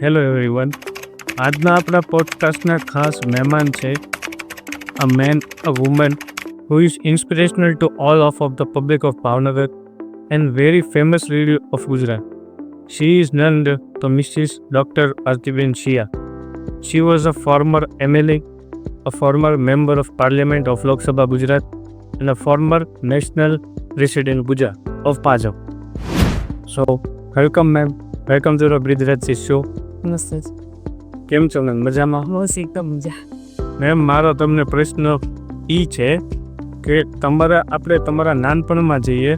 Hello everyone. આજના આપણા પોડકાસ્ટના ખાસ મહેમાન છે a man a woman who is inspirational to all of the public of Bhavnagar and very famous leader of Gujarat. She is none other than Mrs. Dr. Artiben Shia. She was a former MLA, a former member of Parliament of Lok Sabha Gujarat, and a former national resident Gujarat of Pajab. So, welcome ma'am. Welcome to the Bridge show. નમસ્તે. કેમ છો ma'am? મજામાં? બસ એકદમ મજા. Ma'am, મારો તમને પ્રશ્ન એ છે કે તમારા નાનપણમાં જઈએ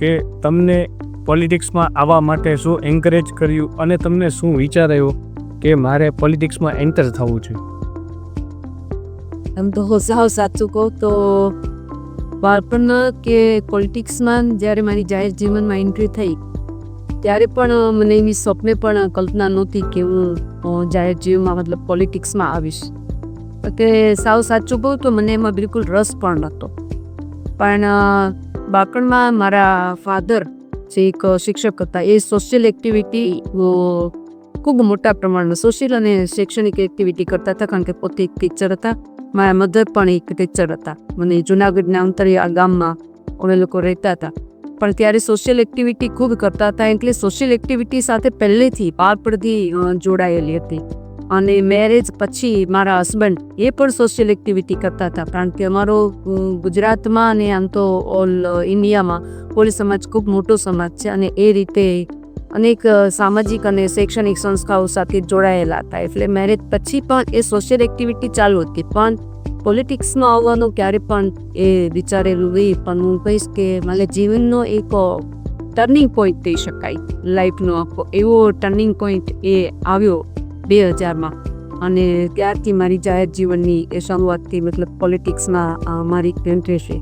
કે તમને પોલિટિક્સમાં આવવા માટે શું એન્કરેજ કર્યું અને તમને શું વિચાર આવ્યો કે મારે પોલિટિક્સમાં એન્ટર થવું છે? આમ તો સાવ સાચું કહું તો બાળપણમાં કે પોલિટિક્સમાં જ્યારે મારી જાહેર જીવનમાં એન્ટ્રી થઈ ત્યારે પણ મને એવી સ્વપ્ને પણ કલ્પના નહોતી કે હું જાહેર જીવનમાં મતલબ પોલિટિક્સમાં આવીશ. કે સાવ સાચું કહું તો મને એમાં બિલકુલ રસ પણ નહોતો. પણ બાળપણમાં મારા ફાધર જે એક શિક્ષક હતા એ સોશિયલ એક્ટિવિટી ખૂબ મોટા પ્રમાણમાં સોશિયલ અને શૈક્ષણિક એક્ટિવિટી કરતા હતા, કારણ કે પોતે એક ટીચર હતા. મારા મધર પણ એક ટીચર હતા. મને જુનાગઢના અંતરિયાળ ગામમાં અમે લોકો રહેતા હતા, પણ ત્યારે સોશિયલ એક્ટિવિટી ખૂબ કરતા હતા. એટલે સોશિયલ એક્ટિવિટી સાથે પહેલેથી બાળપણથી જોડાયેલી હતી. અને મેરેજ પછી મારા હસબન્ડ એ પણ સોશિયલ એક્ટિવિટી કરતા હતા, કારણ કે અમારો ગુજરાતમાં અને આમ તો ઓલ ઇન્ડિયામાં કોળી સમાજ ખૂબ મોટો સમાજ છે અને એ રીતે અનેક સામાજિક અને શૈક્ષણિક સંસ્થાઓ સાથે જોડાયેલા હતા. એટલે મેરેજ પછી પણ એ સોશિયલ એક્ટિવિટી ચાલુ હતી, પણ પોલિટિક્સમાં આવવાનું ક્યારે પણ એ વિચારેલું નહીં. પણ હું કહીશ કે મારા જીવનનો એક ટર્નિંગ પોઈન્ટ કહી શકાય, લાઈફનો આખો એવો ટર્નિંગ પોઈન્ટ એ આવ્યો 2000માં. અને ત્યારથી મારી જાહેર જીવનની એ શરૂઆતથી મતલબ પોલિટિક્સમાં મારી એન્ટ્રી છે.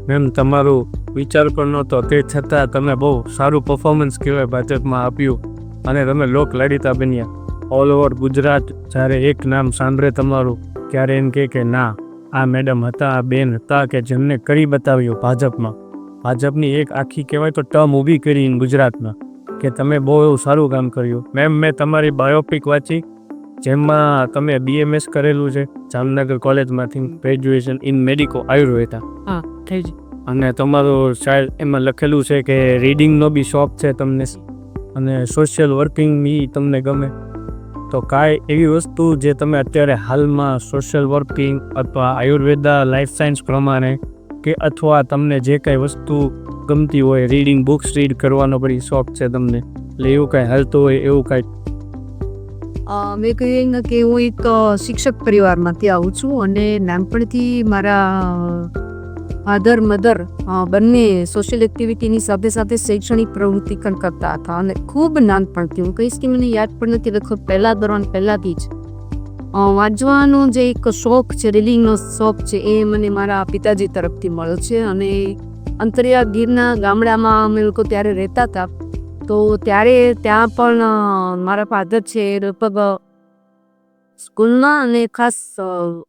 મેમ, તમારું વિચાર પણ નહોતો, તે છતાં તમે બહુ સારું પરફોર્મન્સ કહેવાય ભાજપમાં આપ્યું અને તમે લોક લાડીતા બન્યા. ઓલ ઓવર ગુજરાત જ્યારે એક નામ સાંભળે તમારું ત્યારે એમ કે ના, આ મેડમ હતા, આ બેન હતા કે જેમને કરી બતાવ્યું ભાજપની એક આખી કહેવાય તો ટર્મ ઊભી કરી ગુજરાતમાં, કે તમે બહુ એવું સારું કામ કર્યું. મેમ, મેં તમારી બાયોપિક વાંચી જેમાં તમે BMS કરેલું છે જામનગર કોલેજમાંથી, ગ્રેજ્યુએશન ઇન મેડિકો આયુર્વેદા. હા, થઈ જ. અને તમારું શાયદ એમાં લખેલું છે કે રીડિંગનો બી શોખ છે તમને અને સોશિયલ વર્કિંગ બી તમને ગમે. તો કાંઈ એવી વસ્તુ જે તમે અત્યારે હાલમાં સોશિયલ વર્કિંગ અથવા આયુર્વેદા લાઈફ સાયન્સ પ્રમાણે કે અથવા તમને જે કાંઈ વસ્તુ ગમતી હોય, રીડિંગ બુક્સ રીડ કરવાનો બધી શોખ છે તમને, એટલે એવું કાંઈ હાલતું હોય એવું કાંઈ? મેં કહ્યું કે હું એક શિક્ષક પરિવારમાંથી આવું છું અને નાનપણથી મારા ફાધર મધર બંને સોશિયલ એક્ટિવિટીની સાથે સાથે શૈક્ષણિક પ્રવૃત્તિ પણ કરતા હતા. અને ખૂબ નાનપણથી, હું કહીશ કે મને યાદ પણ નથી, લગભગ પહેલા ધોરણ પહેલાંથી જ વાંચવાનો જે એક શોખ છે, રીડિંગનો શોખ છે, એ મને મારા પિતાજી તરફથી મળ્યો છે. અને અંતરિયાળ ગીરના ગામડામાં અમે લોકો ત્યારે રહેતા હતા, તો ત્યારે ત્યાં પણ મારા ફાધર છે એ લગભગ સ્કૂલમાં અને ખાસ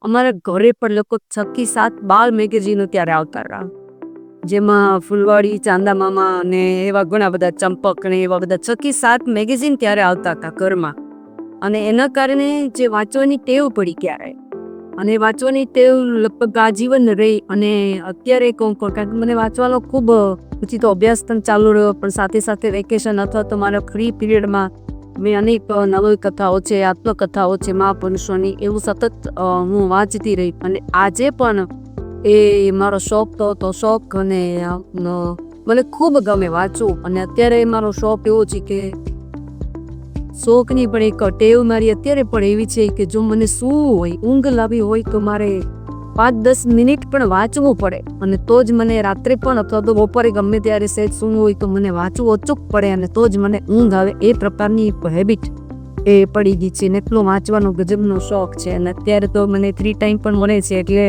અમારા ઘરે પણ લોકો 6 થી 7 બાળ મેગેઝીનો ત્યારે આવતા હતા, જેમાં ફૂલવાડી, ચાંદા મામા અને એવા ઘણા બધા, ચંપક ને એવા બધા 6 થી 7 મેગેઝીન ત્યારે આવતા હતા ઘરમાં. અને એના કારણે જે વાંચવાની ટેવ પડી ત્યારે, અને વાંચવાની ટેવ લગભગ આજીવન રહી. અને અત્યારે કહું કારણ કે મને વાંચવાનો ખૂબ, પછી તો અભ્યાસ પણ ચાલુ રહ્યો, પણ સાથે સાથે વેકેશન અથવા તો મારા ફ્રી પીરિયડમાં મેં અનેક નવલકથાઓ છે, આત્મકથાઓ છે મહાપુરુષોની, એવું સતત હું વાંચતી રહી. અને આજે પણ એ મારો શોખ તો શોખ, અને મને ખૂબ ગમે વાંચવું. અને અત્યારે મારો શોખ એવો છે કે શોખની પણ એક ટેવ મારી અત્યારે પણ એવી છે કે જો મને શું હોય, ઊંઘ લાવી હોય તો મારે 5-10 મિનિટ પણ વાંચવું પડે, અને તો જ મને રાત્રે પણ અથવા તો બપોરે ગમે ત્યારે સહેજ સૂવું હોય તો મને વાંચવું અચૂક પડે, અને તો જ મને ઊંઘ આવે. એ પ્રકારની હેબિટ એ પડી ગઈ છે ને એટલો વાંચવાનો ગજબનો શોખ છે. અને અત્યારે તો મને ફ્રી ટાઈમ પણ મળે છે એટલે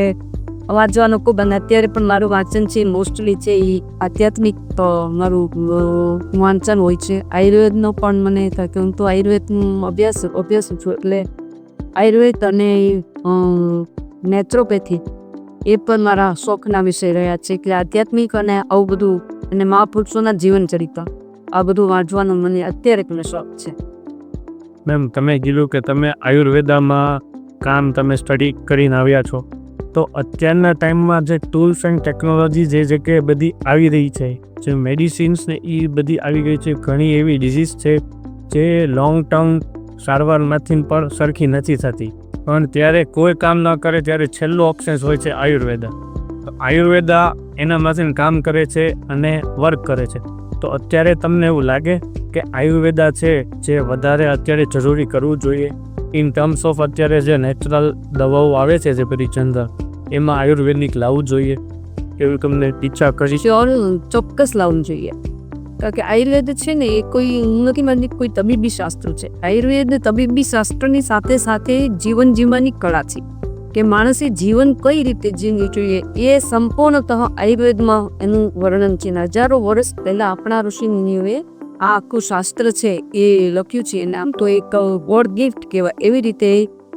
વાંચવાનો ખૂબ. અને અત્યારે પણ મારું વાંચન છે મોસ્ટલી છે એ આધ્યાત્મિક મારું વાંચન હોય છે. આયુર્વેદનો પણ મને થાય કે હું તો આયુર્વેદનું અભ્યાસ છું, એટલે આયુર્વેદ અને નેચરોપેથી એ પણ મારા શોખના વિષય રહ્યા છે. એટલે આધ્યાત્મિક અને આવું બધું, અને મહાપુરુષોના જીવન ચરિત્ર, આ બધું વાંચવાનો મને અત્યારે પણ શોખ છે. મેમ તમે કીધું કે તમે આયુર્વેદામાં તમે સ્ટડી કરીને આવ્યા છો, તો અત્યારના ટાઈમમાં જે ટૂલ્સ એન્ડ ટેકનોલોજી જે જગ્યાએ બધી આવી રહી છે, જે મેડિસિન્સ ને એ બધી આવી ગઈ છે, ઘણી એવી ડિઝીઝ છે જે લોંગ ટર્મ સારવારમાંથી પણ સરખી નથી થતી, પણ ત્યારે કોઈ કામ ન કરે ત્યારે છેલ્લું ઓપ્શન હોય છે આયુર્વેદા. તો આયુર્વેદા એનામાંથી કામ કરે છે અને વર્ક કરે છે. તો અત્યારે તમને એવું લાગે કે આયુર્વેદા છે જે વધારે અત્યારે જરૂરી કરવું જોઈએ ઇન ટર્મ્સ ઓફ અત્યારે જે નેચરલ દવાઓ આવે છે જે બધી જનરલ, એમાં આયુર્વેદિક લાવવું જોઈએ એવું તમને ઈચ્છા કરી? શ્યોર, ચોક્કસ લાવવું જોઈએ. કારણ કે આયુર્વેદ છે ને એ કોઈ, હું નથી માનતી કોઈ તબીબી શાસ્ત્ર છે. આયુર્વેદ તબીબી શાસ્ત્રની સાથે સાથે જીવન જીવવાની કળા છે, કે માણસે જીવન કઈ રીતે જીવવું જોઈએ એ સંપૂર્ણતઃ આયુર્વેદમાં એનું વર્ણન છે. હજારો વર્ષ પહેલા આપણા ઋષિ મુનિઓએ આ આખું શાસ્ત્ર છે એ લખ્યું છે. નામ તો એક ગોડ ગિફ્ટ કહેવાય, એવી રીતે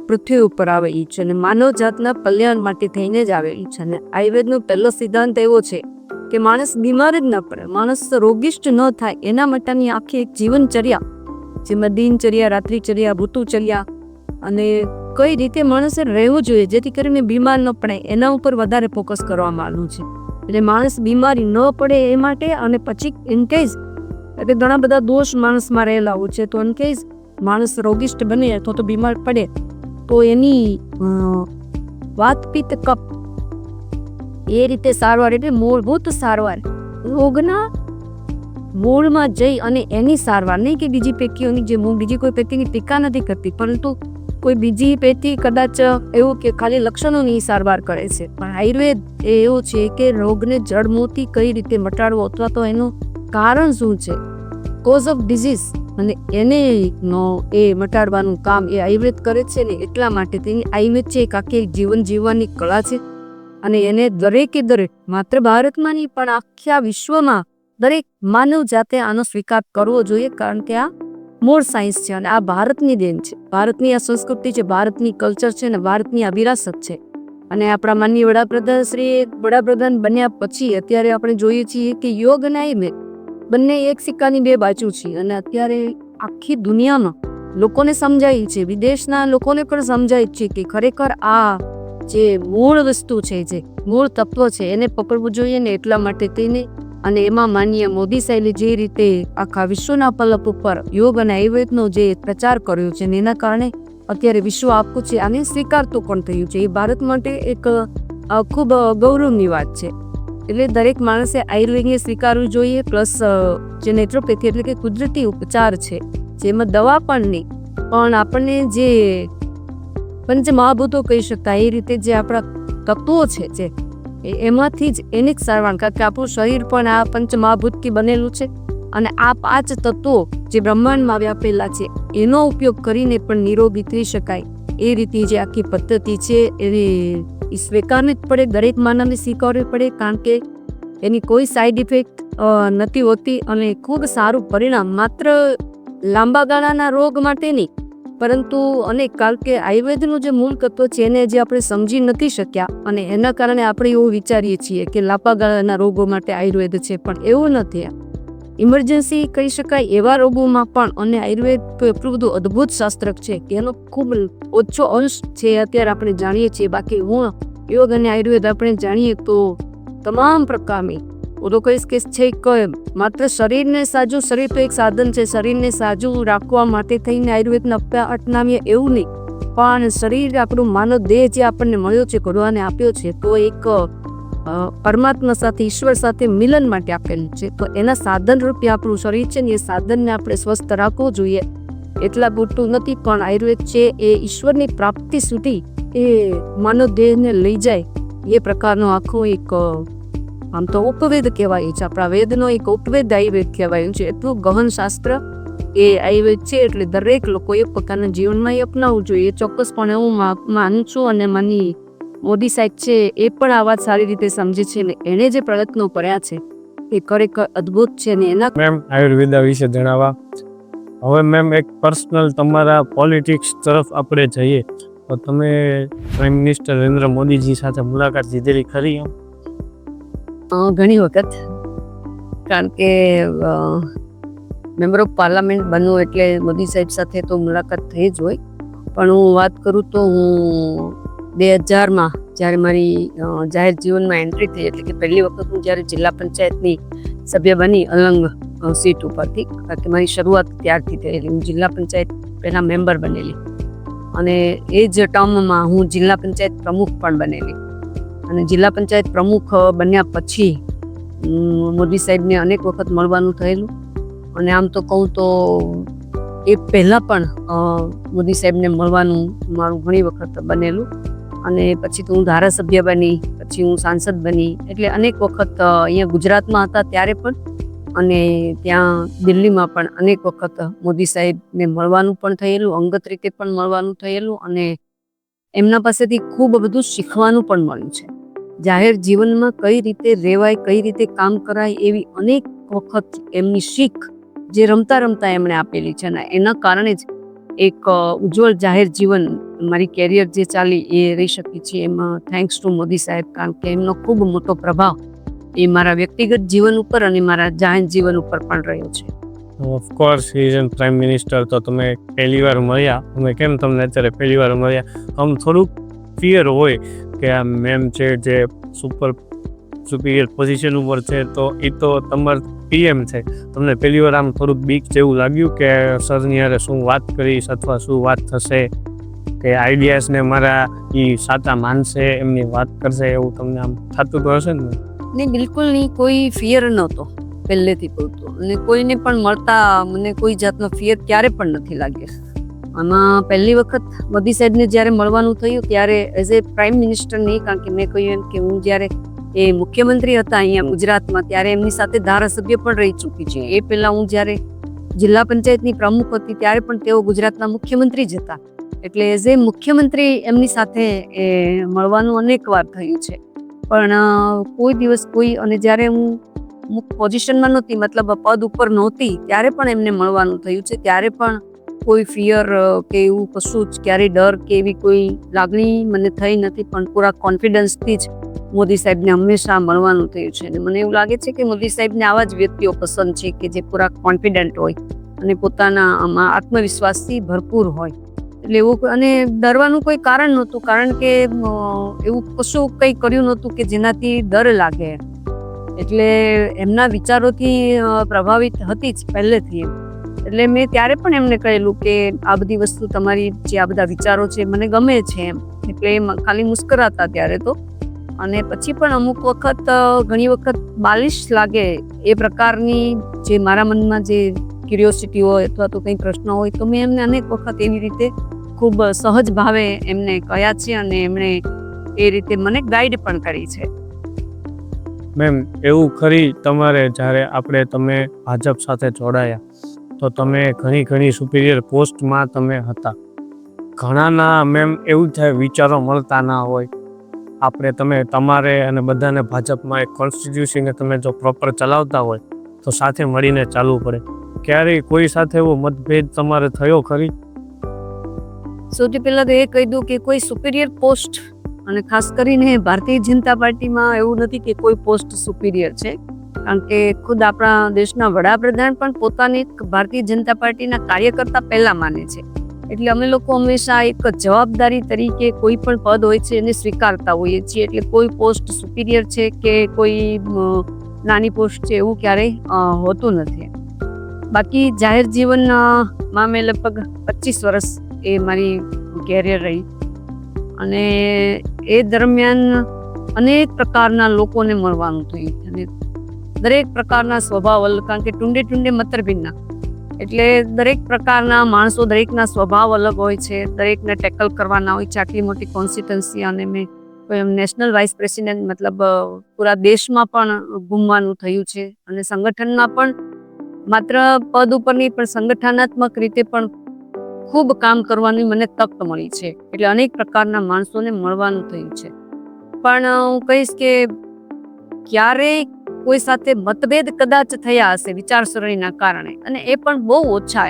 પૃથ્વી ઉપર આવેલી છે અને માનવ જાતના કલ્યાણ માટે થઈને જ આવેલી છે. અને આયુર્વેદનો પહેલો સિદ્ધાંત એવો છે કે માણસ બીમાર જ ન પડે, માણસ રોગિષ્ટ ન થાય એના માટેની આખી એક જીવનચર્યા, જેમાં દિનચર્યા, રાત્રિચર્યા, ઋતુચર્યા અને કઈ રીતે માણસે રહેવું જોઈએ જેથી કરીને બીમાર ન પડે એના ઉપર વધારે ફોકસ કરવામાં આવ્યું છે. એટલે માણસ બીમારી ન પડે એ માટે, અને પછી ઇનકેસ એટલે ઘણા બધા દોષ માણસમાં રહેલા હોય છે, તો ઇનકેસ માણસ રોગિષ્ટ બને અથવા તો બીમાર પડે તો એની વાત પિત્ત કફ એ રીતે સારવાર, એટલે મૂળભૂત સારવાર, રોગના મૂળમાં જઈ અને એની સારવાર, નહીં કે બીજી પેટીઓની જે હું બીજી કોઈ પેટીની ટીકા નથી કરતી, પરંતુ કોઈ બીજી પેટી કદાચ એવું કે ખાલી લક્ષણોની સારવાર કરે છે. પણ આયુર્વેદ એ એવું છે કે રોગને જડમૂળથી કઈ રીતે મટાડવો અથવા તો એનું કારણ શું છે, કોઝ ઓફ ડિઝીઝ, અને એને એ મટાડવાનું કામ એ આયુર્વેદ કરે છે ને. એટલા માટે તેની આયુર્વેદ છે એક આખી જીવન જીવવાની કળા છે. અને એને દરેકે દરેક, માત્ર ભારતમાં નહીં પણ આખા વિશ્વમાં દરેક માનવ જાતે આનો સ્વીકાર કરવો જોઈએ, કારણ કે આ મૂળ સાયન્સ છે અને આ ભારતની દેન છે, ભારતની આ સંસ્કૃતિ છે, ભારતની કલ્ચર છે અને ભારતની આ વિરાસત છે. અને આપણા માનનીય વડાપ્રધાન બન્યા પછી અત્યારે આપણે જોઈએ છીએ કે યોગ અને આયુર્વેદ બંને એક સિક્કાની બે બાજુ છે. અને અત્યારે આખી દુનિયામાં લોકોને સમજાય છે, વિદેશના લોકોને પણ સમજાય છે કે ખરેખર આ જે મૂળ વસ્તુ છે, જે મૂળ તત્વ છે એને પકડવું જોઈએ ને. એટલા માટે તેને, અને એમાં માનનીય મોદી સાહેબે જે રીતે આખા વિશ્વના પલક ઉપર યોગ અને આયુર્વેદનો જે પ્રચાર કર્યો છે ને એના કારણે અત્યારે વિશ્વ આખું છે આને સ્વીકારતું પણ થયું છે. એ ભારત માટે એક ખૂબ ગૌરવની વાત છે. એટલે દરેક માણસે આયુર્વેદને સ્વીકારવું જોઈએ. પ્લસ જે નેચરોપેથી એટલે કે કુદરતી ઉપચાર છે, જેમાં દવા પણ નહીં પણ આપણને જે પંચમહાભૂતો કહી શકાય એ રીતે જે આપણા તત્વો છે જે એમાંથી જ એની જ સારવાર, કારણ કે આપણું શરીર પણ આ પંચમહાભૂતથી બનેલું છે અને આ 5 તત્વો જે બ્રહ્માંડમાં વ્યાપેલા છે એનો ઉપયોગ કરીને પણ નિરોગી થઈ શકાય. એ રીતે જે આખી પદ્ધતિ છે એ સ્વીકારવી જ પડે, દરેક માનવને સ્વીકારવી પડે, કારણ કે એની કોઈ સાઈડ ઇફેક્ટ નથી હોતી અને ખૂબ સારું પરિણામ માત્ર લાંબા ગાળાના રોગ માટે નહીં, પરંતુ અનેક, કારણ કે આયુર્વેદનું જે મૂળ તત્વ છે એને જે આપણે સમજી નથી શક્યા અને એના કારણે આપણે એવું વિચારીએ છીએ કે લાંબા ગાળાના રોગો માટે આયુર્વેદ છે, પણ એવું નથી. ઇમરજન્સી કહી શકાય એવા રોગોમાં પણ, અને આયુર્વેદ તો એટલું બધું અદ્ભુત શાસ્ત્ર છે કે એનો ખૂબ ઓછો અંશ છે અત્યારે આપણે જાણીએ છીએ. બાકી હું યોગ અને આયુર્વેદ આપણે જાણીએ તો તમામ પ્રકારની, હું તો કહીશ કે છે કે માત્ર શરીરને સાજું, શરીર તો એક સાધન છે, શરીરને સાજું રાખવા માટે થઈને આયુર્વેદને અપનાવીએ એવું નહીં, પણ શરીર આપણું માનવ દેહ જે આપણને મળ્યો છે, ભગવાને આપ્યો છે, તો એક પરમાત્મા સાથે, ઈશ્વર સાથે મિલન માટે આપેલું છે. તો એના સાધન રૂપે આપણું શરીર છે ને એ સાધનને આપણે સ્વસ્થ રાખવું જોઈએ. એટલા પૂરતું નથી, પણ આયુર્વેદ છે એ ઈશ્વરની પ્રાપ્તિ સુધી એ માનવ દેહને લઈ જાય એ પ્રકારનો આખો એક, આમ તો ઉપવેદ કહેવાય છે, આપણા વેદનો એક ઉપવેદ આયુર્વેદ કહેવાયું છે. એટલું ગહન શાસ્ત્ર એ આયુર્વેદ છે, એટલે દરેક લોકોએ પોતાના જીવનમાં એ અપનાવવું જોઈએ. ચોક્કસપણે હું માનું છું અને માની મોદી સાહેબ છે એ પણ આ વાત સારી રીતે સમજે છે ને એણે જે પ્રયત્નો કર્યા છે એ ખરેખર અદ્ભુત છે. ને એના મેમ આયુર્વેદા વિશે જણાવવા. હવે મેમ એક પર્સનલ તમારા પોલિટિક્સ તરફ આપણે જઈએ તો તમે પ્રાઇમ મિનિસ્ટર નરેન્દ્ર મોદીજી સાથે મુલાકાત લીધેલી ખરી? ઘણી વખત, કારણ કે મેમ્બર ઓફ પાર્લામેન્ટ બનવું એટલે મોદી સાહેબ સાથે તો મુલાકાત થઈ જ હોય, પણ હું વાત કરું તો હું 2000માં જ્યારે મારી જાહેર જીવનમાં એન્ટ્રી થઈ, એટલે કે પહેલી વખત હું જ્યારે જિલ્લા પંચાયતની સભ્ય બની અલંગ સીટ ઉપરથી, કારણ કે મારી શરૂઆત ત્યારથી થયેલી. હું જિલ્લા પંચાયત પહેલાં મેમ્બર બનેલી અને એ જ ટર્મમાં હું જિલ્લા પંચાયત પ્રમુખ પણ બનેલી. અને જિલ્લા પંચાયત પ્રમુખ બન્યા પછી મોદી સાહેબને અનેક વખત મળવાનું થયેલું. અને આમ તો કહું તો એ પહેલાં પણ મોદી સાહેબને મળવાનું મારું ઘણી વખત બનેલું. અને પછી તો હું ધારાસભ્ય બની, પછી હું સાંસદ બની, એટલે અનેક વખત અહીંયા ગુજરાતમાં હતા ત્યારે પણ અને ત્યાં દિલ્હીમાં પણ અનેક વખત મોદી સાહેબને મળવાનું પણ થયેલું, અંગત રીતે પણ મળવાનું થયેલું. અને એમના પાસેથી ખૂબ બધું શીખવાનું પણ મળ્યું છે. જાહેર જીવનમાં કઈ રીતે રહેવાય, કઈ રીતે કામ કરાય, એવી અનેક વખત એમની શીખ જે રમતા રમતા એમણે આપેલી છે. અને એના કારણે જ એક ઉજ્જવળ જાહેર જીવન મારી કેરિયર જે ચાલી એ રહી શકી છે. એમાં થેન્ક્સ ટુ મોદી સાહેબ, કારણ કે એમનો ખૂબ મોટો પ્રભાવ એ મારા વ્યક્તિગત જીવન ઉપર અને મારા જાહેર જીવન ઉપર પણ રહ્યો છે. Of course he is an prime minister. તો તમે પહેલી વાર મળ્યા, અમે કેમ તમને અત્યારે પહેલી વાર મળ્યા, આમ થોડુંક ફિયર હોય કે આ મેમ છે જે સુપિરિયર પોઝિશન ઉપર છે, તો એ તો તમારા પીએમ છે. તમને પહેલી વાર આમ થોડુંક બીક જેવું લાગ્યું કે સરની યારે શું વાત કરીશ અથવા શું વાત થશે, કે આઈડિયાસને મારા એ સાચા માનશે, એમની વાત કરશે, એવું તમને આમ થતું તો હશે ને? નહીં, બિલકુલ નહીં. કોઈ ફિયર નહોતો પહેલેથી પૂરતો, અને કોઈને પણ મળતા મને કોઈ જાતનો ફિયર ક્યારે પણ નથી લાગ્યો. આમાં પહેલી વખત મોદી સાહેબને જ્યારે મળવાનું થયું ત્યારે એઝ એ પ્રાઇમ મિનિસ્ટર નહીં, કારણ કે મેં કહ્યું એમ કે હું જ્યારે એ મુખ્યમંત્રી હતા અહીંયા ગુજરાતમાં ત્યારે એમની સાથે ધારાસભ્ય પણ રહી ચૂકી છે. એ પહેલાં હું જ્યારે જિલ્લા પંચાયતની પ્રમુખ હતી ત્યારે પણ તેઓ ગુજરાતના મુખ્યમંત્રી જ હતા. એટલે એઝ એ મુખ્યમંત્રી એમની સાથે એ મળવાનું અનેક વાર થયું છે. પણ કોઈ દિવસ કોઈ, અને જ્યારે હું પોઝિશનમાં નહોતી, મતલબ પદ ઉપર નહોતી, ત્યારે પણ એમને મળવાનું થયું છે. ત્યારે પણ કોઈ ફિયર કે એવું કશું જ, ક્યારેય ડર કે એવી કોઈ લાગણી મને થઈ નથી. પણ પૂરા કોન્ફિડન્સથી જ મોદી સાહેબને હંમેશા મળવાનું થયું છે. અને મને એવું લાગે છે કે મોદી સાહેબને આવા જ વ્યક્તિઓ પસંદ છે કે જે પૂરા કોન્ફિડન્ટ હોય અને પોતાના આમાં આત્મવિશ્વાસથી ભરપૂર હોય. એટલે એવું, અને ડરવાનું કોઈ કારણ નહોતું, કારણ કે એવું કશું કંઈ કર્યું નહોતું કે જેનાથી ડર લાગે. એટલે એમના વિચારોથી પ્રભાવિત હતી જ પહેલેથી. એટલે મેં ત્યારે પણ એમને કહેલું કે આ બધી વસ્તુ તમારી જે આ બધા વિચારો છે મને ગમે છે એમ. એટલે ખાલી મુસ્કરાતા ત્યારે તો. અને પછી પણ અમુક વખત, ઘણી વખત બાલિશ લાગે એ પ્રકારની જે મારા મનમાં જે ક્યુરિયોસિટી હોય અથવા તો કંઈ પ્રશ્ન હોય, તો મેં એમને અનેક વખત એવી રીતે ખૂબ સહજ ભાવે એમને કહ્યા છે અને એમણે એ રીતે મને ગાઈડ પણ કરી છે. મેમ, એવું ખરી તમારે જ્યારે તમે ભાજપ સાથે જોડાયા તો તમે ઘણી સુપિરિયર પોસ્ટમાં તમે હતા. ઘણાના મેમ એવું થાય વિચારો મળતા ના હોય. તમે તમારે અને બધાને ભાજપમાં એક કોન્સ્ટિટ્યુશનને તમે જો પ્રોપર ચલાવતા હોય તો સાથે મળીને ચાલવું પડે. ક્યારેય કોઈ સાથે એવો મતભેદ તમારે થયો ખરી? સૌથી પહેલાં તો એ કહી દઉં કે કોઈ સુપિરિયર પોસ્ટ, અને ખાસ કરીને ભારતીય જનતા પાર્ટીમાં એવું નથી કે કોઈ પોસ્ટ સુપિરિયર છે, કારણ કે ખુદ આપણા દેશના વડાપ્રધાન પણ પોતાની ભારતીય જનતા પાર્ટીના કાર્યકર્તા પહેલાં માને છે. એટલે અમે લોકો હંમેશા એક જવાબદારી તરીકે કોઈ પણ પદ હોય છે એને સ્વીકારતા હોઈએ છીએ. એટલે કોઈ પોસ્ટ સુપિરિયર છે કે કોઈ નાની પોસ્ટ છે એવું ક્યારેય હોતું નથી. બાકી જાહેર જીવનમાં મેં લગભગ 25 વર્ષ એ મારી કેરિયર રહી, અને એ દરમિયાન અનેક પ્રકારના લોકોને મળવાનું થયું. અને દરેક પ્રકારના સ્વભાવ, કારણ કે ટુંડે મતર ભિન્ના, એટલે દરેક પ્રકારના માણસો, દરેકના સ્વભાવ અલગ હોય છે, દરેકને ટેકલ કરવાના હોય છે. આટલી મોટી કોન્સ્ટિટ્યુન્સી, અને મેં નેશનલ વાઇસ પ્રેસિડેન્ટ, મતલબ પૂરા દેશમાં પણ ઘૂમવાનું થયું છે. અને સંગઠનમાં પણ માત્ર પદ ઉપર નહીં પણ સંગઠનાત્મક રીતે પણ ખૂબ કામ કરવાની મને તક મળી છે. એટલે અનેક પ્રકારના માણસોને મળવાનું થયું છે. પણ હું કહીશ કે ક્યારેય કોઈ સાથે મતભેદ કદાચ થયા હશે વિચારસરણીના કારણે, અને એ પણ બહુ ઓછા.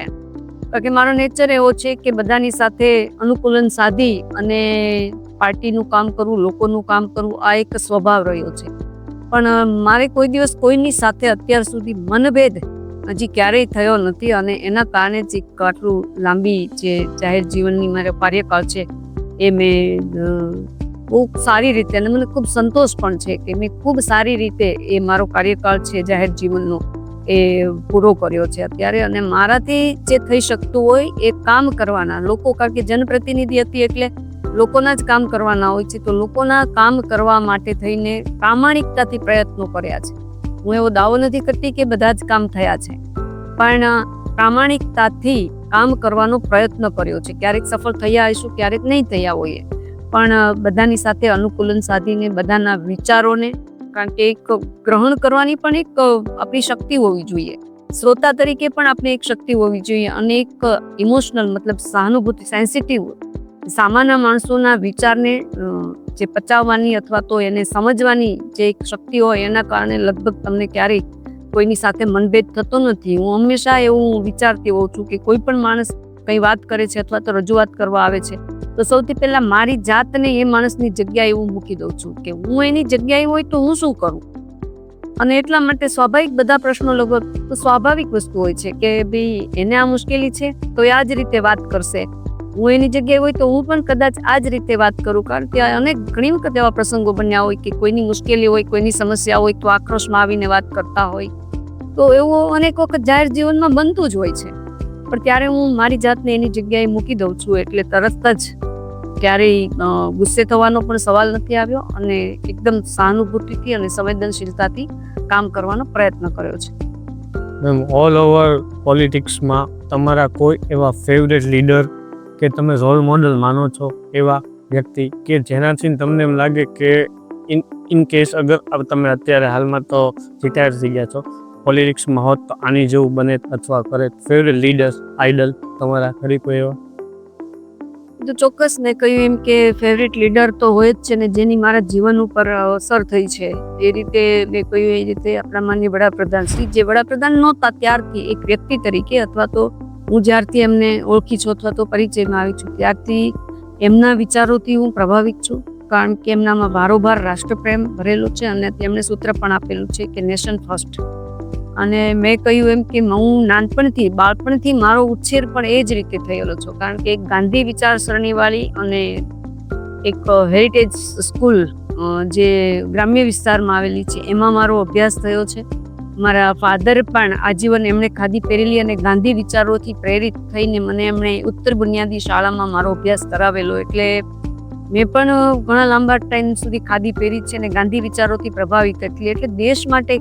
કારણ કે મારો નેચર એવો છે કે બધાની સાથે અનુકૂલન સાધી અને પાર્ટીનું કામ કરવું, લોકોનું કામ કરવું, આ એક સ્વભાવ રહ્યો છે. પણ મારે કોઈ દિવસ કોઈની સાથે અત્યાર સુધી મનભેદ હજી ક્યારેય થયો નથી અને એના કારણે જ એક આટલું લાંબી જે જાહેર જીવનની મારો કાર્યકાળ છે એ મેં બહુ સારી રીતે અને મને ખૂબ સંતોષ પણ છે કે મેં ખૂબ સારી રીતે એ મારો કાર્યકાળ છે જાહેર જીવનનો એ પૂરો કર્યો છે અત્યારે. અને મારાથી જે થઈ શકતું હોય એ કામ કરવાના લોકો, કારણ કે જનપ્રતિનિધિ હતી એટલે લોકોના જ કામ કરવાના હોય છે, તો લોકોના કામ કરવા માટે થઈને પ્રામાણિકતાથી પ્રયત્નો કર્યા છે. હું એવો દાવો નથી કરતી કે બધા જ કામ થયા છે, પણ પ્રામાણિકતાથી કામ કરવાનો પ્રયત્ન કર્યો છે. ક્યારેક સફળ થયા હશું, ક્યારેક નહીં થયા હોઈએ, પણ બધાની સાથે અનુકૂલન સાધીને બધાના વિચારોને, કારણ કે એક ગ્રહણ કરવાની પણ એક આપણી શક્તિ હોવી જોઈએ, શ્રોતા તરીકે પણ આપણે એક શક્તિ હોવી જોઈએ અને એક ઇમોશનલ મતલબ સહાનુભૂતિ, સેન્સિટિવ સામાન્ય માણસોના વિચારને જે પચાવવાની અથવા તો એને સમજવાની જે એક શક્તિ હોય એના કારણે લગભગ તમને ક્યારેય કોઈની સાથે મનભેદ થતો નથી. હું હંમેશા એવું વિચારતી હોઉં છું કે કોઈ પણ માણસ કંઈ વાત કરે છે અથવા તો રજૂઆત કરવા આવે છે તો સૌથી પહેલા મારી જાતને એ માણસની જગ્યાએ હું મૂકી દઉં છું કે હું એની જગ્યાએ હોય તો હું શું કરું. અને એટલા માટે સ્વાભાવિક બધા પ્રશ્નો લગભગ તો સ્વાભાવિક વસ્તુ હોય છે કે ભાઈ એને આ મુશ્કેલી છે તો એ આ જ રીતે વાત કરશે, હું એની જગ્યાએ હોય તો હું પણ કદાચ આ જ રીતે વાત કરું. કારણ કે અનેક ઘણી વખત એવા પ્રસંગો બન્યા હોય કે કોઈની મુશ્કેલી હોય, કોઈની સમસ્યા હોય તો આક્રોશમાં આવીને વાત કરતા હોય, તો એવું અનેક વખત જાહેર જીવનમાં બનતું જ હોય છે. પણ ત્યારે હું મારી જાતને એની જગ્યાએ મૂકી દઉં છું એટલે તરત જ ક્યારેય ગુસ્સે થવાનો પણ સવાલ નથી આવ્યો અને એકદમ સહાનુભૂતિથી અને સંવેદનશીલતાથી કામ કરવાનો પ્રયત્ન કર્યો છે. મેમ, ઓલ ઓવર પોલિટિક્સમાં તમારા કોઈ એવા ફેવરેટ લીડર કે તમે રોલ મોડલ માનો છો એવા વ્યક્તિ કે જેનાથી તમને એમ લાગે કે ઇન કેસ અગર તમે અત્યારે હાલમાં તો રિટાયર થઈ ગયા છો, પોલિટિક્સમાં હોત તો આની જેવું બને અથવા કરે, ફેવરેટ લીડર્સ, આઈડલ તમારા ખરી કોઈ એવા? તો ચોક્કસ મેં કહ્યું એમ કે ફેવરેટ લીડર તો હોય જ છે ને જેની મારા જીવન ઉપર અસર થઈ છે. એ રીતે મેં કહ્યું એ રીતે આપણા માનનીય વડાપ્રધાન શ્રી, જે વડાપ્રધાન નહોતા ત્યારથી એક વ્યક્તિ તરીકે અથવા તો હું જ્યારથી એમને ઓળખી છું અથવા તો પરિચયમાં આવી છું ત્યારથી એમના વિચારોથી હું પ્રભાવિત છું. કારણ કે એમનામાં બારોબાર રાષ્ટ્રપ્રેમ ભરેલો છે અને તેમણે સૂત્ર પણ આપેલું છે કે નેશન ફર્સ્ટ. અને મેં કહ્યું એમ કે હું નાનપણથી, બાળપણથી મારો ઉછેર પણ એ જ રીતે થયેલો છો. કારણ કે એક ગાંધી વિચારસરણીવાળી અને એક હેરિટેજ સ્કૂલ જે ગ્રામ્ય વિસ્તારમાં આવેલી છે એમાં મારો અભ્યાસ થયો છે. મારા ફાધર પણ આજીવન એમણે ખાદી પહેરેલી અને ગાંધી વિચારોથી પ્રેરિત થઈને મને એમણે ઉત્તર બુનિયાદી શાળામાં મારો અભ્યાસ કરાવેલો. એટલે મેં પણ ઘણા લાંબા ટાઈમ સુધી ખાદી પહેરી છે અને ગાંધી વિચારોથી પ્રભાવિત એટલી. એટલે દેશ માટે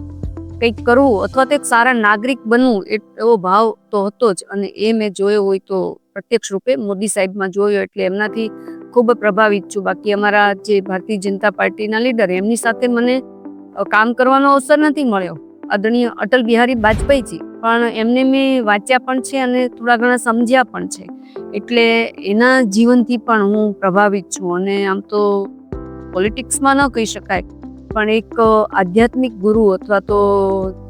કંઈક કરવું અથવા તો એક સારા નાગરિક બનવું એવો ભાવ તો હતો જ. અને એ મેં જોયો હોય તો પ્રત્યક્ષ રૂપે મોદી સાહેબમાં જોયો એટલે એમનાથી ખૂબ પ્રભાવિત છું. બાકી અમારા જે ભારતીય જનતા પાર્ટીના લીડર એમની સાથે મને કામ કરવાનો અવસર નથી મળ્યો, આદરણીય અટલ બિહારી વાજપેયીજી, પણ એમને મેં વાંચ્યા પણ છે અને થોડા ઘણા સમજ્યા પણ છે. એટલે એના જીવનથી પણ હું પ્રભાવિત છું. અને આમ તો પોલિટિક્સમાં ન કહી શકાય પણ એક આધ્યાત્મિક ગુરુ અથવા તો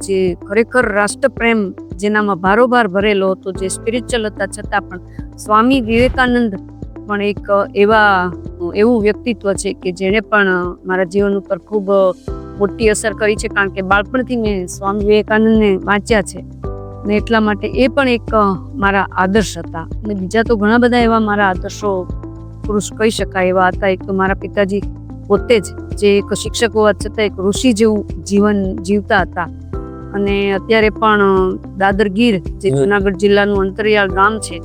જે ખરેખર રાષ્ટ્રપ્રેમ જેનામાં બારોબાર ભરેલો હતો, જે સ્પિરિચ્યુઅલ હતા છતાં પણ સ્વામી વિવેકાનંદ પણ એક એવું વ્યક્તિત્વ છે કે જેણે પણ મારા જીવન ઉપર ખૂબ મોટી અસર કરી છે. કારણ કે બાળપણથી મેં સ્વામી વિવેકાનંદને વાંચ્યા છે ને એટલા માટે એ પણ એક મારા આદર્શ હતા. અને બીજા તો ઘણા બધા એવા મારા આદર્શો પુરુષ કહી શકાય એવા હતા. એક તો મારા પિતાજી પોતે જ જે એક શિક્ષક હોવા છતાં એક ઋષિ જેવું જીવન જીવતા હતા અને અત્યારે પણ દાદર ગીર જે જુનાગઢ જિલ્લાનું અંતરિયાળ ગામ છે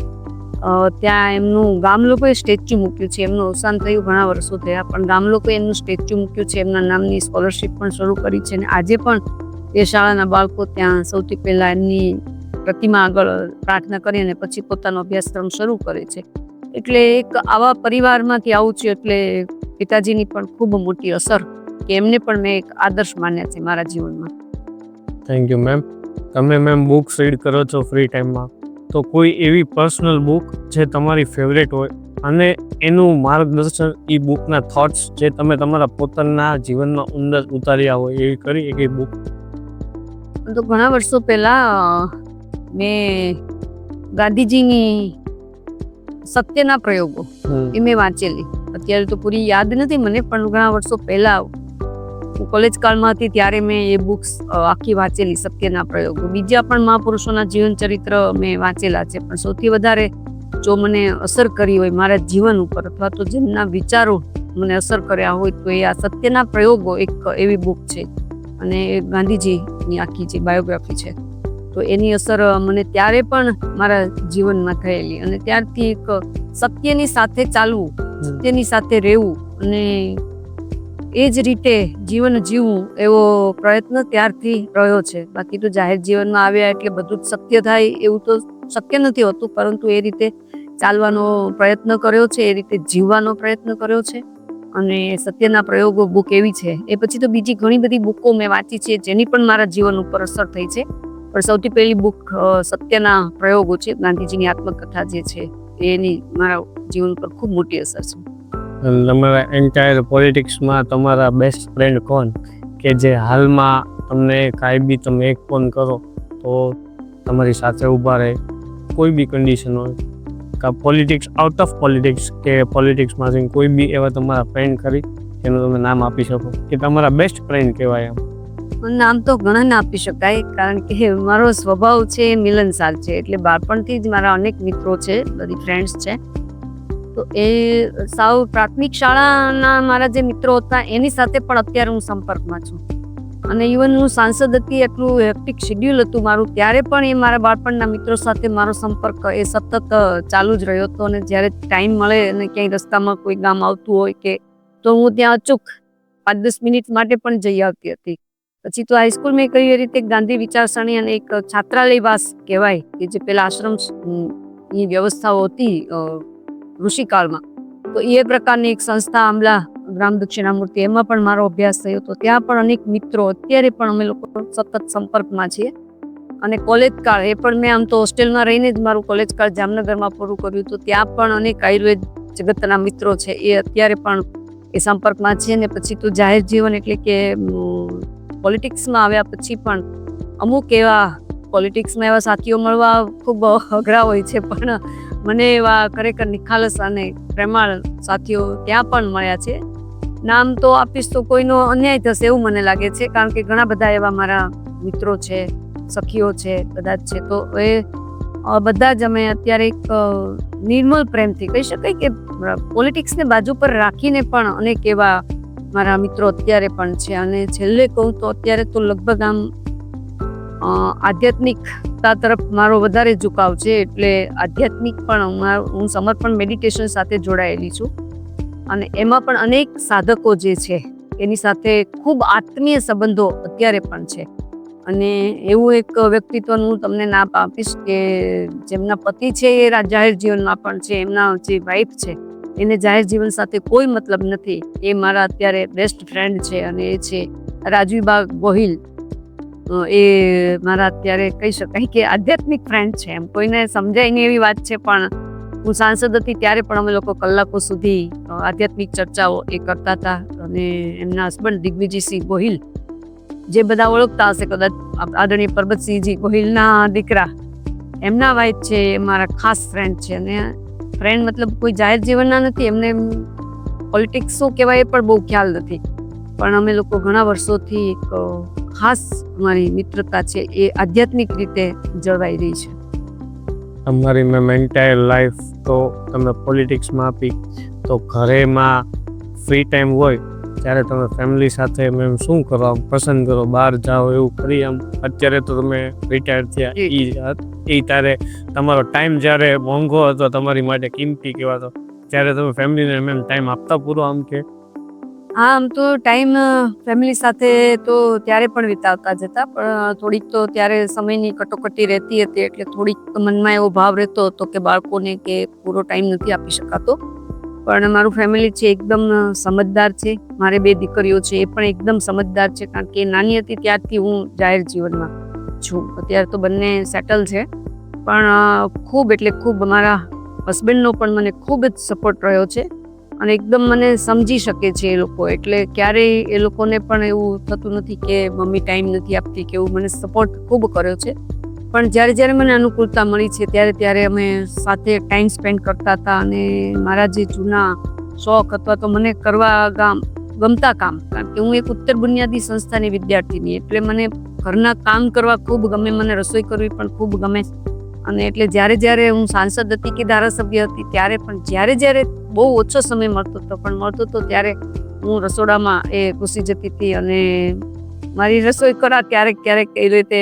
ત્યાં એમનું ગામ લોકોએ સ્ટેચ્યુ મૂક્યું છે. એમનું અવસાન થયું ઘણા વર્ષો થયા પણ ગામ લોકોએ એમનું સ્ટેચ્યુ મૂક્યું છે. એમના નામની સ્કોલરશીપ પણ શરૂ કરી છે અને આજે પણ એ શાળાના બાળકો ત્યાં સૌથી પહેલા એમની પ્રતિમા આગળ પ્રાર્થના કરી અને પછી પોતાનો અભ્યાસક્રમ શરૂ કરે છે. એટલે એક આવા પરિવારમાંથી આવું છું એટલે પિતાજીની પણ ખૂબ મોટી અસર કે એમને પણ મેં એક આદર્શ માન્યા છે મારા જીવનમાં. Thank you ma'am. તમે મેમ બુક્સ રીડ કરો છો ફ્રી ટાઈમમાં, તો કોઈ એવી પર્સનલ બુક જે તમારી ફેવરેટ હોય અને એનું માર્ગદર્શન એ બુકના થોટ્સ જે તમે તમારા પોતાના જીવનમાં અંદર ઉતાર્યા હોય એવી કરી એક બુક? તો ઘણા વર્ષો પહેલા મેં ગાંધીજીની સત્યના પ્રયોગો એ મેં વાંચેલી. અત્યારે તો પૂરી યાદ નથી મને પણ ઘણા વર્ષો પહેલા કોલેજ કાળમાં હતી ત્યારે મેં એ બુક્સ આખી વાંચેલી, સત્યના પ્રયોગો. બીજા પણ મહાપુરુષોના જીવન ચરિત્ર મેં વાંચેલા છે, પણ સૌથી વધારે જો મને અસર કરી હોય મારા જીવન ઉપર અથવા તો જેમના વિચારો મને અસર કર્યા હોય તો એ આ સત્યના પ્રયોગો એક એવી બુક છે. અને ગાંધીજીની આખી જે બાયોગ્રાફી છે તો એની અસર મને ત્યારે પણ મારા જીવનમાં થયેલી, અને ત્યારથી એક સત્યની સાથે ચાલવું, સત્યની સાથે રહેવું અને એ જ રીતે જીવન જીવવું એવો પ્રયત્ન ત્યારથી રહ્યો છે. બાકી તો જાહેર જીવનમાં આવ્યા એટલે બધું જ સત્ય થાય એવું તો શક્ય નથી હોતું, પરંતુ એ રીતે ચાલવાનો પ્રયત્ન કર્યો છે, એ રીતે જીવવાનો પ્રયત્ન કર્યો છે. અને સત્યના પ્રયોગો બુક એવી છે. એ પછી તો બીજી ઘણી બધી બુકો મેં વાંચી છે જેની પણ મારા જીવન ઉપર અસર થઈ છે, પણ સૌથી પહેલી બુક સત્યના પ્રયોગો છે. ગાંધીજીની આત્મકથા જે છે એની મારા જીવન ઉપર ખૂબ મોટી અસર છે. તમારા એન્ટાયર પોલિટિક્સમાં તમારા બેસ્ટ ફ્રેન્ડ કોણ, કે જે હાલમાં તમને કાંઈ બી તમે એક ફોન કરો તો તમારી સાથે ઊભા રહે, કોઈ બી કન્ડિશન હોય, કાં પોલિટિક્સ આઉટ ઓફ પોલિટિક્સ કે પોલિટિક્સમાંથી કોઈ બી એવા તમારા ફ્રેન્ડ ખરી એનું તમે નામ આપી શકો, કે તમારા બેસ્ટ ફ્રેન્ડ કહેવાય? એમ નામ તો ઘણા ના આપી શકાય, કારણ કે મારો સ્વભાવ છે એ મિલનસાર છે. એટલે બાળપણથી જ મારા અનેક મિત્રો છે, બધી ફ્રેન્ડ્સ છે. તો એ સાવ પ્રાથમિક શાળાના મારા જે મિત્રો હતા એની સાથે પણ અત્યારે હું સંપર્કમાં છું. અને ઇવન હું સાંસદ હતી, એટલું હેક્ટિક શેડ્યુલ હતું મારું, ત્યારે પણ એ મારા બાળપણના મિત્રો સાથે મારો સંપર્ક એ સતત ચાલુ જ રહ્યો હતો. અને જ્યારે ટાઈમ મળે અને ક્યાંય રસ્તામાં કોઈ ગામ આવતું હોય કે તો હું ત્યાં અચૂક 5-10 મિનિટ માટે પણ જઈ આવતી હતી. પછી તો હાઈસ્કૂલ મેં કહ્યું એ રીતે ગાંધી વિચારસરણી અને એક છાત્રાલયવાસ કહેવાય કે જે પેલા આશ્રમની વ્યવસ્થાઓ હતી ઋષિકાળમાં, તો એ પ્રકારની એક સંસ્થા આમલા ગ્રામ દક્ષિણામૂર્તિ, એમાં પણ મારો અભ્યાસ થયો હતો. ત્યાં પણ અનેક મિત્રો, અત્યારે પણ અમે લોકો સતત સંપર્કમાં છીએ. અને કોલેજ કાળ એ પણ મેં આમ તો હોસ્ટેલમાં રહીને જ મારું કોલેજ કાળ જામનગરમાં પૂરું કર્યું હતું. ત્યાં પણ અનેક આયુર્વેદ જગતના મિત્રો છે, એ અત્યારે પણ એ સંપર્કમાં છે. ને પછી તો જાહેર જીવન એટલે કે પોલિટિક્સમાં આવ્યા પછી પણ અમુક એવા પોલિટિક્સમાં એવા સાથીઓ મળવા ખૂબ અઘરા હોય છે, પણ મને એવા ખરેખર નિખાલસ અને પ્રેમાળ સાથીઓ ત્યાં પણ મળ્યા છે. નામ તો આપીશ તો કોઈનો અન્યાય થશે એવું મને લાગે છે, કારણ કે ઘણા બધા એવા મારા મિત્રો છે, સખીઓ છે, બધા જ છે. તો એ બધા જ અમે અત્યારે એક નિર્મલ પ્રેમથી કહી શકાય કે પોલિટિક્સને બાજુ પર રાખીને પણ અનેક એવા મારા મિત્રો અત્યારે પણ છે. અને છેલ્લે કહું તો અત્યારે તો લગભગ આમ આધ્યાત્મિકતા તરફ મારો વધારે ઝુકાવ છે. એટલે આધ્યાત્મિક પણ હું સમર્પણ મેડિટેશન સાથે જોડાયેલી છું, અને એમાં પણ અનેક સાધકો જે છે એની સાથે ખૂબ આત્મીય સંબંધો અત્યારે પણ છે. અને એવું એક વ્યક્તિત્વનું હું તમને નામ આપીશ કે જેમના પતિ છે એ જાહેર જીવનમાં પણ છે, એમના જે વાઈફ છે એને જાહેર જીવન સાથે કોઈ મતલબ નથી. એ મારા અત્યારે બેસ્ટ ફ્રેન્ડ છે, અને એ છે રાજવીબા ગોહિલ. એ મારા અત્યારે કહી શકાય કે આધ્યાત્મિક ફ્રેન્ડ છે. એમ કોઈને સમજાય નહીં એવી વાત છે, પણ હું સાંસદ હતી ત્યારે પણ અમે લોકો કલાકો સુધી આધ્યાત્મિક ચર્ચાઓ એ કરતા હતા. અને એમના હસબન્ડ દિગ્વિજયસિંહ ગોહિલ, જે બધા ઓળખતા હશે કદાચ, આદરણીય પરબતસિંહજી ગોહિલના દીકરા, એમના વાઈફ છે, એ મારા ખાસ ફ્રેન્ડ છે. અને ફ્રેન્ડ મતલબ કોઈ જાહેર જીવનના નથી, એમને પોલિટિક્સ શું કહેવાય એ પણ બહુ ખ્યાલ નથી, પણ અમે લોકો ઘણા વર્ષોથી એક ખાસ અમારી મિત્રતા છે એ આધ્યાત્મિક રીતે જળવાઈ રહી છે. તમારી મેમ એન્ટાયર લાઈફ તો તમે પોલિટિક્સમાં આપી, તો ઘરેમાં ફ્રી ટાઈમ હોય ત્યારે તમે ફેમિલી સાથે મેમ શું કરવા પસંદ કરો? બહાર જાઓ એવું કરી? આમ અત્યારે તો તમે રિટાયર થયા, એ ત્યારે તમારો ટાઈમ જ્યારે મોંઘો હતો, તમારી માટે કિંમતી કહેવાતો, ત્યારે તમે ફેમિલીને મેમ ટાઈમ આપતા પૂરો? આમ કે હા, આમ તો ટાઈમ ફેમિલી સાથે તો ત્યારે પણ વિતાવતા જ હતા, પણ થોડીક તો ત્યારે સમયની કટોકટી રહેતી હતી, એટલે થોડીક મનમાં એવો ભાવ રહેતો હતો કે બાળકોને કે પૂરો ટાઈમ નથી આપી શકાતો. પણ મારું ફેમિલી છે એકદમ સમજદાર છે. મારે 2 દીકરીઓ છે, એ પણ એકદમ સમજદાર છે, કારણ કે નાની હતી ત્યારથી હું જાહેર જીવનમાં છું. અત્યારે તો બંને સેટલ છે, પણ ખૂબ એટલે ખૂબ મારા હસબન્ડનો પણ મને ખૂબ જ સપોર્ટ રહ્યો છે. અને એકદમ મને સમજી શકે છે એ લોકો, એટલે ક્યારેય એ લોકોને પણ એવું થતું નથી કે મમ્મી ટાઈમ નથી આપતી કે એવું. મને સપોર્ટ ખૂબ કર્યો છે. પણ જ્યારે જ્યારે મને અનુકૂળતા મળી છે ત્યારે ત્યારે અમે સાથે ટાઈમ સ્પેન્ડ કરતા હતા. અને મારા જે જૂના શોખ અથવા તો મને કરવા ગમતા કામ, કારણ કે હું એક ઉત્તર બુનિયાદી સંસ્થાની વિદ્યાર્થીની, એટલે મને ઘરના કામ કરવા ખૂબ ગમે, મને રસોઈ કરવી પણ ખૂબ ગમે. અને એટલે જ્યારે હું સાંસદ હતી કે ધારાસભ્ય હતી ત્યારે પણ જ્યારે બહુ ઓછો સમય મળતો હતો ત્યારે હું રસોડામાં એ ઘૂસી જતી હતી અને મારી રસોઈ ક્યારેક એ રીતે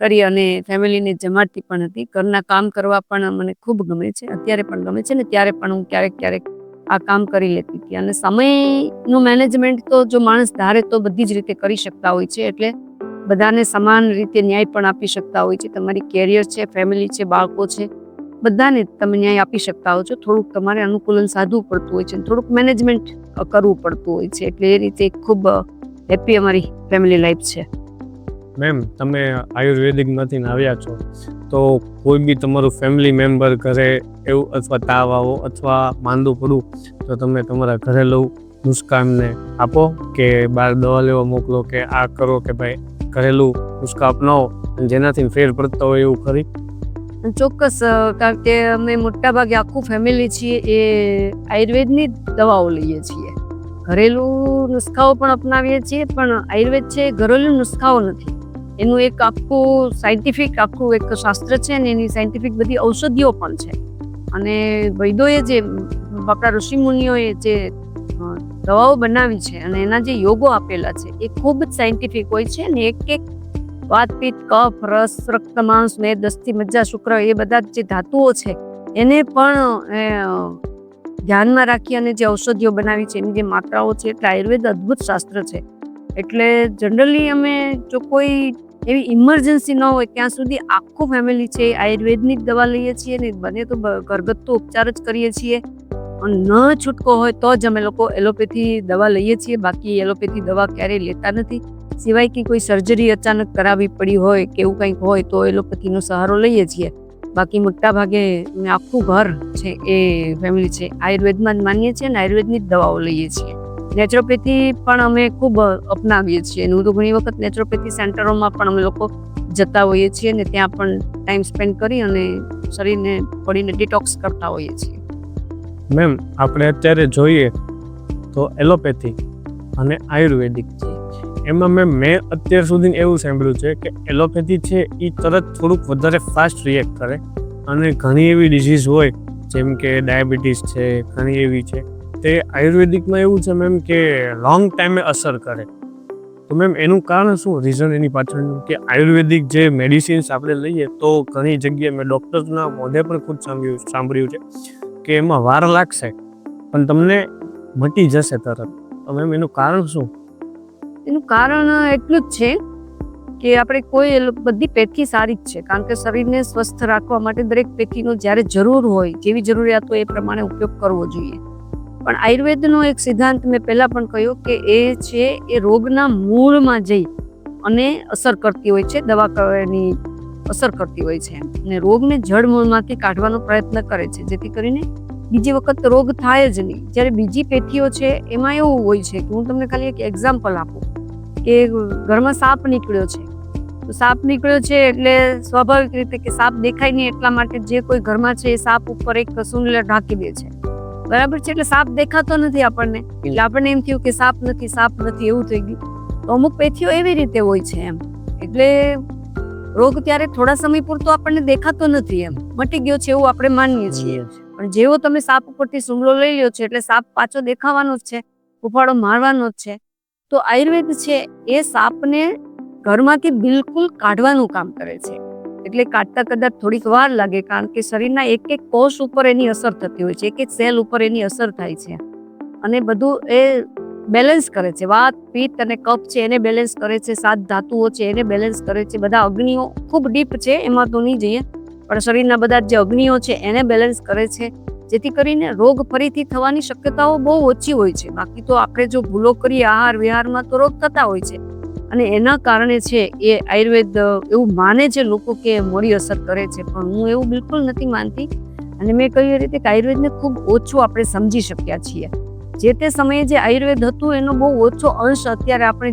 કરી અને ફેમિલીને જમાડતી પણ હતી. ઘરના કામ કરવા પણ મને ખૂબ ગમે છે, અત્યારે પણ ગમે છે ને ત્યારે પણ હું ક્યારેક આ કામ કરી લેતી હતી. અને સમયનું મેનેજમેન્ટ તો જો માણસ ધારે તો બધી જ રીતે કરી શકતા હોય છે, એટલે બધાને સમાન રીતે ન્યાય પણ આપી શકતા હોય છે. તમારી કેરિયર છે, ફેમિલી છે, બાળકો છે, બધાને તમે ન્યાય આપી શકતા હો છો. થોડુંક તમારે અનુકૂલન સાધવું પડતું હોય છે, થોડુંક મેનેજમેન્ટ કરવું પડતું હોય છે, એટલે એ રીતે ખૂબ હેપી અમારી ફેમિલી લાઈફ છે. મેમ, તમે આયુર્વેદિકમાંથી આવ્યા છો, તો કોઈ બી તમારું ફેમિલી મેમ્બર ઘરે એવું અથવા તાવ આવો અથવા માંદું પડવું તો તમે તમારા ઘરેલું નુસ્ખા એમને આપો કે બહાર દવા લેવા મોકલો કે આ કરો કે ભાઈ ઘરેલું નુસ્ખા અપનાવો જેનાથી ફેર પડતા હોય એવું ખરી? ચોક્કસ, કારણ કે અમે મોટાભાગે આખું ફેમિલી છીએ એ આયુર્વેદની દવાઓ લઈએ છીએ. ઘરેલું નુસ્ખાઓ પણ અપનાવીએ છીએ, પણ આયુર્વેદ છે ઘરેલું નુસ્ખાઓ નથી. એનું એક આખું સાયન્ટિફિક એક શાસ્ત્ર છે અને એની સાયન્ટિફિક બધી ઔષધિઓ પણ છે. અને વૈદોએ જે આપણા ઋષિમુનિઓએ જે દવાઓ બનાવી છે અને એના જે યોગો આપેલા છે એ ખૂબ જ સાયન્ટિફિક હોય છે. અને એક વાત, પિત્ત, કફ, રસ, રક્ત, માંસ, મેદ, અસ્થિ, મજ્જા, શુક્ર, એ બધા જે ધાતુઓ છે એને પણ ધ્યાનમાં રાખી અને જે ઔષધિઓ બનાવી છે એની જે માત્રાઓ છે, એટલે આયુર્વેદ અદ્ભુત શાસ્ત્ર છે. એટલે જનરલી અમે જો કોઈ એવી ઇમરજન્સી ન હોય ત્યાં સુધી આખું ફેમિલી છે આયુર્વેદની જ દવા લઈએ છીએ ને બને તો ઘરગથ્થુ ઉપચાર જ કરીએ છીએ. અને ન છૂટકો હોય તો જ અમે લોકો એલોપેથી દવા લઈએ છીએ, બાકી એલોપેથી દવા ક્યારેય લેતા નથી. સિવાય કે કોઈ સર્જરી અચાનક કરાવવી પડી હોય કે એવું કંઈક હોય તો એલોપેથીનો સહારો લઈએ છીએ. બાકી મોટા ભાગે આખું ઘર છે એ ફેમિલી છે આયુર્વેદમાં જ માનીએ છીએ અને આયુર્વેદની જ દવાઓ લઈએ છીએ. નેચરોપેથી પણ અમે ખૂબ અપનાવીએ છીએ અને હું તો ઘણી વખત નેચરોપેથી સેન્ટરોમાં પણ અમે લોકો જતા હોઈએ છીએ અને ત્યાં પણ ટાઈમ સ્પેન્ડ કરી અને શરીરને બોડીને ડિટોક્સ કરતા હોઈએ છીએ. મેમ, આપણે અત્યારે જોઈએ તો એલોપેથી અને આયુર્વેદિક છે એમાં મેં અત્યાર સુધી એવું સાંભળ્યું છે કે એલોપેથી છે એ તરત થોડુંક વધારે ફાસ્ટ રિએક્ટ કરે અને ઘણી એવી ડિઝીઝ હોય જેમ કે ડાયાબિટીસ છે, ઘણી એવી છે, તે આયુર્વેદિકમાં એવું છે મેમ કે લોંગ ટાઈમે અસર કરે. તો મેમ એનું કારણ શું, રીઝન એની પાછળનું કે આયુર્વેદિક જે મેડિસિન્સ આપણે લઈએ તો ઘણી જગ્યાએ મેં ડૉક્ટર્સના મોઢે પણ ખુદ સાંભળ્યું છે કે એમાં વાર લાગશે પણ તમને મટી જશે તરત. તો મેમ એનું કારણ શું? એનું કારણ એટલું જ છે કે આપણે બધી પેથી સારી જ છે, કારણ કે શરીરને સ્વસ્થ રાખવા માટે દરેક પેથીનો જ્યારે જરૂર હોય, જેવી જરૂરિયાત હોય એ પ્રમાણે ઉપયોગ કરવો જોઈએ. પણ આયુર્વેદનો એક સિદ્ધાંત મેં પહેલાં પણ કહ્યું કે એ છે એ રોગના મૂળમાં જઈ અને અસર કરતી હોય છે, દવા કરવાની અસર કરતી હોય છે અને રોગને જડ મૂળમાંથી કાઢવાનો પ્રયત્ન કરે છે, જેથી કરીને બીજી વખત રોગ થાય જ નહીં. જ્યારે બીજી પેથીઓ છે એમાં એવું હોય છે કે હું તમને ખાલી એક એક્ઝામ્પલ આપું કે ઘરમાં સાપ નીકળ્યો છે, તો સાપ નીકળ્યો છે એટલે સ્વાભાવિક રીતે કે સાપ દેખાય નહીં એટલા માટે જે કોઈ ઘરમાં છે એ સાપ ઉપર એક સુંડલે ઢાંકી દે છે, બરાબર છે. એટલે સાપ દેખાતો નથી આપણને, એટલે આપણને એમ થયું કે સાપ નથી એવું થઈ ગયું. તો અમુક પેથીઓ એવી રીતે હોય છે એમ, એટલે રોગ ત્યારે થોડા સમય પૂરતો આપણને દેખાતો નથી, એમ મટી ગયો છે એવું આપણે માનીએ છીએ. પણ જેવો તમે સાપ ઉપરથી સુમલો લઈ લ્યો છો એટલે સાપ પાછો દેખાવાનો જ છે, ઉફાળો મારવાનો જ છે. તો આયુર્વેદ છે એ સાપને ઘરમાંથી બિલકુલ કાઢવાનું કામ કરે છે. એટલે કાઢતા કદાચ થોડીક વાર લાગે, કારણ કે શરીરના એક કોષ ઉપર એની અસર થતી હોય છે, એક સેલ ઉપર એની અસર થાય છે અને બધું એ બેલેન્સ કરે છે. વાત, પિત્ત અને કફ છે એને બેલેન્સ કરે છે, 7 ધાતુઓ છે એને બેલેન્સ કરે છે, બધા અગ્નિઓ ખૂબ ડીપ છે એમાં તો નહીં જઈએ, પણ શરીરના બધા જે અગ્નિઓ છે એને બેલેન્સ કરે છે, જેથી કરીને રોગ ફરીથી થવાની શક્યતાઓ બહુ ઓછી હોય છે. બાકી તો આપણે જો ભૂલો કરીએ આહાર વિહારમાં તો રોગ થતા હોય છે અને એના કારણે છે એ આયુર્વેદ એવું માને છે લોકો કે મોડી અસર કરે છે, પણ હું એવું બિલકુલ નથી માનતી. અને મેં કહ્યું એ રીતે કે આયુર્વેદને ખૂબ ઓછું આપણે સમજી શક્યા છીએ. જે તે સમયે જે આયુર્વેદ હતું એનો બહુ ઓછો અંશ અત્યારે આપણે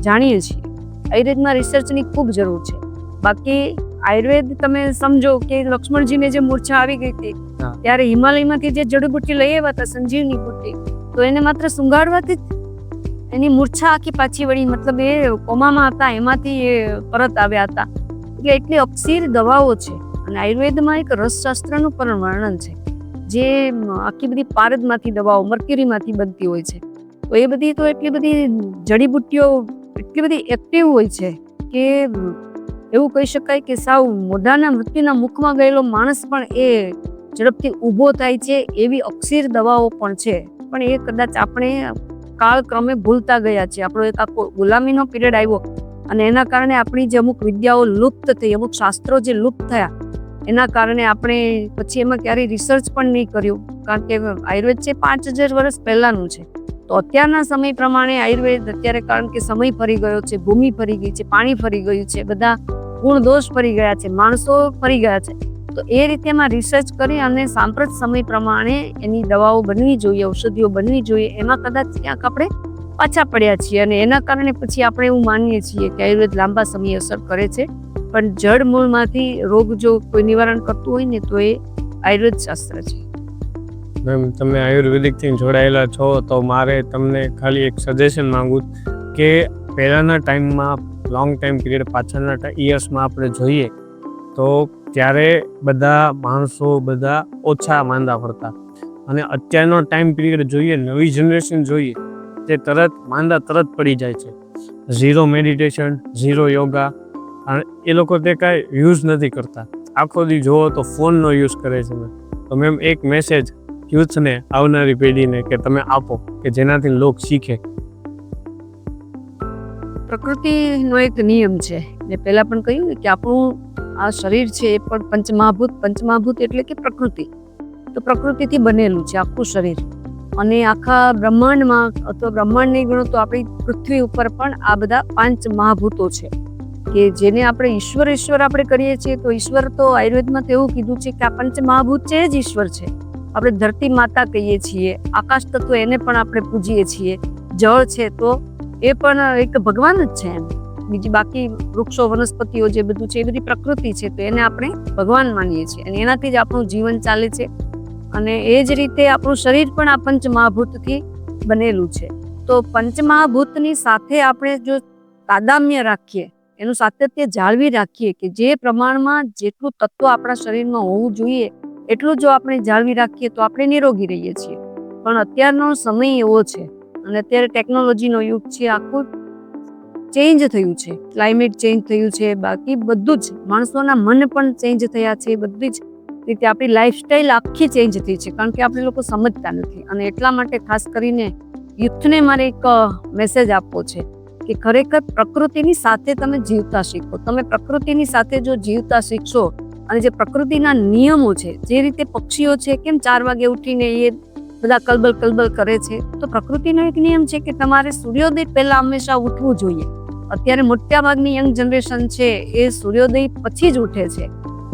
જાણીએ છીએ. આયુર્વેદમાં રિસર્ચની ખૂબ જરૂર છે. બાકી આયુર્વેદ તમે સમજો કે લક્ષ્મણજીને જે મૂર્છા આવી ગઈ હતી ત્યારે હિમાલયમાંથી જે જડીબુટ્ટી લઈ આવ્યા હતા સંજીવની બુટ્ટી, તો એને માત્ર સૂંઘાડવાથી જ એની મૂર્છા આખી પાછી વળી, મતલબ એ કોમામાં હતા એમાંથી એ પરત આવ્યા હતા. એટલે એટલી અપસીર દવાઓ છે. અને આયુર્વેદમાં એક રસશાસ્ત્રનું પણ વર્ણન છે, જે આખી બધી પારદમાંથી દવાઓ મર્ક્યુરીમાંથી બનતી હોય છે. તો એ બધી તો એટલી બધી જડીબુટ્ટીઓ એટલી બધી એક્ટિવ હોય છે કે એવું કહી શકાય કે સાવ મોઢાના મૃત્યુના મુખમાં ગયેલો માણસ પણ એ ઝડપથી ઊભો થાય છે. એવી અક્ષીર દવાઓ પણ છે, પણ એ કદાચ આપણે કાળક્રમે ભૂલતા ગયા છે. આપણો એક આખો ગુલામીનો પીરિયડ આવ્યો અને એના કારણે આપણી જે અમુક વિદ્યાઓ લુપ્ત થઈ, અમુક શાસ્ત્રો જે લુપ્ત થયા, એના કારણે આપણે પછી એમાં ક્યારેય રિસર્ચ પણ નહીં કર્યું. કારણ કે આયુર્વેદ છે 5000 વર્ષ પહેલાનું છે. તો અત્યારના સમય પ્રમાણે આયુર્વેદ અત્યારે, કારણ કે સમય ફરી ગયો છે, ભૂમિ ફરી ગઈ છે, પાણી ફરી ગયું છે, બધા ગુણ દોષ ફરી ગયા છે, માણસો ફરી ગયા છે. તો એ રીતે એમાં રિસર્ચ કરી અને સાંપ્રત સમય પ્રમાણે એની દવાઓ બનવી જોઈએ, ઔષધિઓ બનવી જોઈએ. એમાં કદાચ ક્યાંક આપણે પાછા પડ્યા છીએ અને એના કારણે પછી આપણે એવું માનીએ છીએ કે આયુર્વેદ લાંબા સમય અસર કરે છે. પણ જડ મૂળમાંથી રોગ જો કોઈ નિવારણ કરતું હોય ને તો એ આયુર્વેદ શાસ્ત્ર છે. મેમ, તમે આયુર્વેદિકથી જોડાયેલા છો તો મારે તમને ખાલી એક સજેશન માંગુ કે પહેલાંના ટાઈમમાં, લોંગ ટાઈમ પીરિયડ પાછળના યર્સમાં આપણે જોઈએ તો ત્યારે બધા માણસો બધા ઓછા માંદા પડતા, અને અત્યારનો ટાઈમ પીરિયડ જોઈએ, નવી જનરેશન જોઈએ, તે તરત માંદા તરત પડી જાય છે. ઝીરો મેડિટેશન, ઝીરો યોગા, અને એ લોકો તે કાંઈ યુઝ નથી કરતા. આખો દી જોવો તો ફોનનો યુઝ કરે છે. તો મેમ, એક મેસેજ યુથને, આવનારી પેઢીને કે તમે આપો કે જેનાથી લોક શીખે. પ્રકૃતિનો એક નિયમ છે, મેં પહેલા પણ કહ્યું કે આપણું આ શરીર છે એ પણ પંચમહાભૂત એટલે કે પ્રકૃતિ. તો પ્રકૃતિથી બનેલું છે આખું શરીર. અને આખા બ્રહ્માંડમાં, અથવા બ્રહ્માંડ નહીં ગણો તો આપણી પૃથ્વી ઉપર પણ આ બધા 5 મહાભૂતો છે કે જેને આપણે ઈશ્વર આપણે કરીએ છીએ. તો ઈશ્વર તો આયુર્વેદમાં તો એવું કીધું છે કે આ 5 મહાભૂત છે જ ઈશ્વર છે. આપણે ધરતી માતા કહીએ છીએ, આકાશ તત્વ એને પણ આપણે પૂજીએ છીએ, જળ છે તો એ પણ એક ભગવાન જ છે એમ. બીજી બાકી વૃક્ષો, વનસ્પતિઓ જે બધું છે એ બધી પ્રકૃતિ છે, તો એને આપણે ભગવાન માનીએ છીએ અને એનાથી જ આપણું જીવન ચાલે છે. અને એ જ રીતે આપણું શરીર પણ આ 5 મહાભૂતથી બનેલું છે. તો 5 મહાભૂતની સાથે આપણે જો તાદામ્ય રાખીએ, એનું સાતત્ય જાળવી રાખીએ કે જે પ્રમાણમાં જેટલું તત્વ આપણા શરીરમાં હોવું જોઈએ એટલું જો આપણે જાળવી રાખીએ તો આપણે નિરોગી રહીએ છીએ. પણ અત્યારનો સમય એવો છે અને અત્યારે ટેકનોલોજીનો યુગ છે, આખું ચેન્જ થયું છે, ક્લાઇમેટ ચેન્જ થયું છે, બાકી બધું જ માણસોના મન પણ ચેન્જ થયા છે. બધી જ રીતે આપણી લાઈફસ્ટાઈલ આખી ચેન્જ થઈ છે, કારણ કે આપણે લોકો સમજતા નથી. અને એટલા માટે ખાસ કરીને યુથને મારે એક મેસેજ આપવો છે કે ખરેખર પ્રકૃતિની સાથે તમે જીવતા શીખો. તમે પ્રકૃતિની સાથે જો જીવતા શીખશો અને જે પ્રકૃતિના નિયમો છે, જે રીતે પક્ષીઓ છે કેમ 4 વાગે ઉઠીને એ બધા કલબલ કરે છે, તો પ્રકૃતિનો એક નિયમ છે કે તમારે સૂર્યોદય પહેલા હંમેશા ઉઠવું જોઈએ. અત્યારે મોટા ભાગની યંગ જનરેશન છે એ સૂર્યોદય પછી જ ઉઠે છે,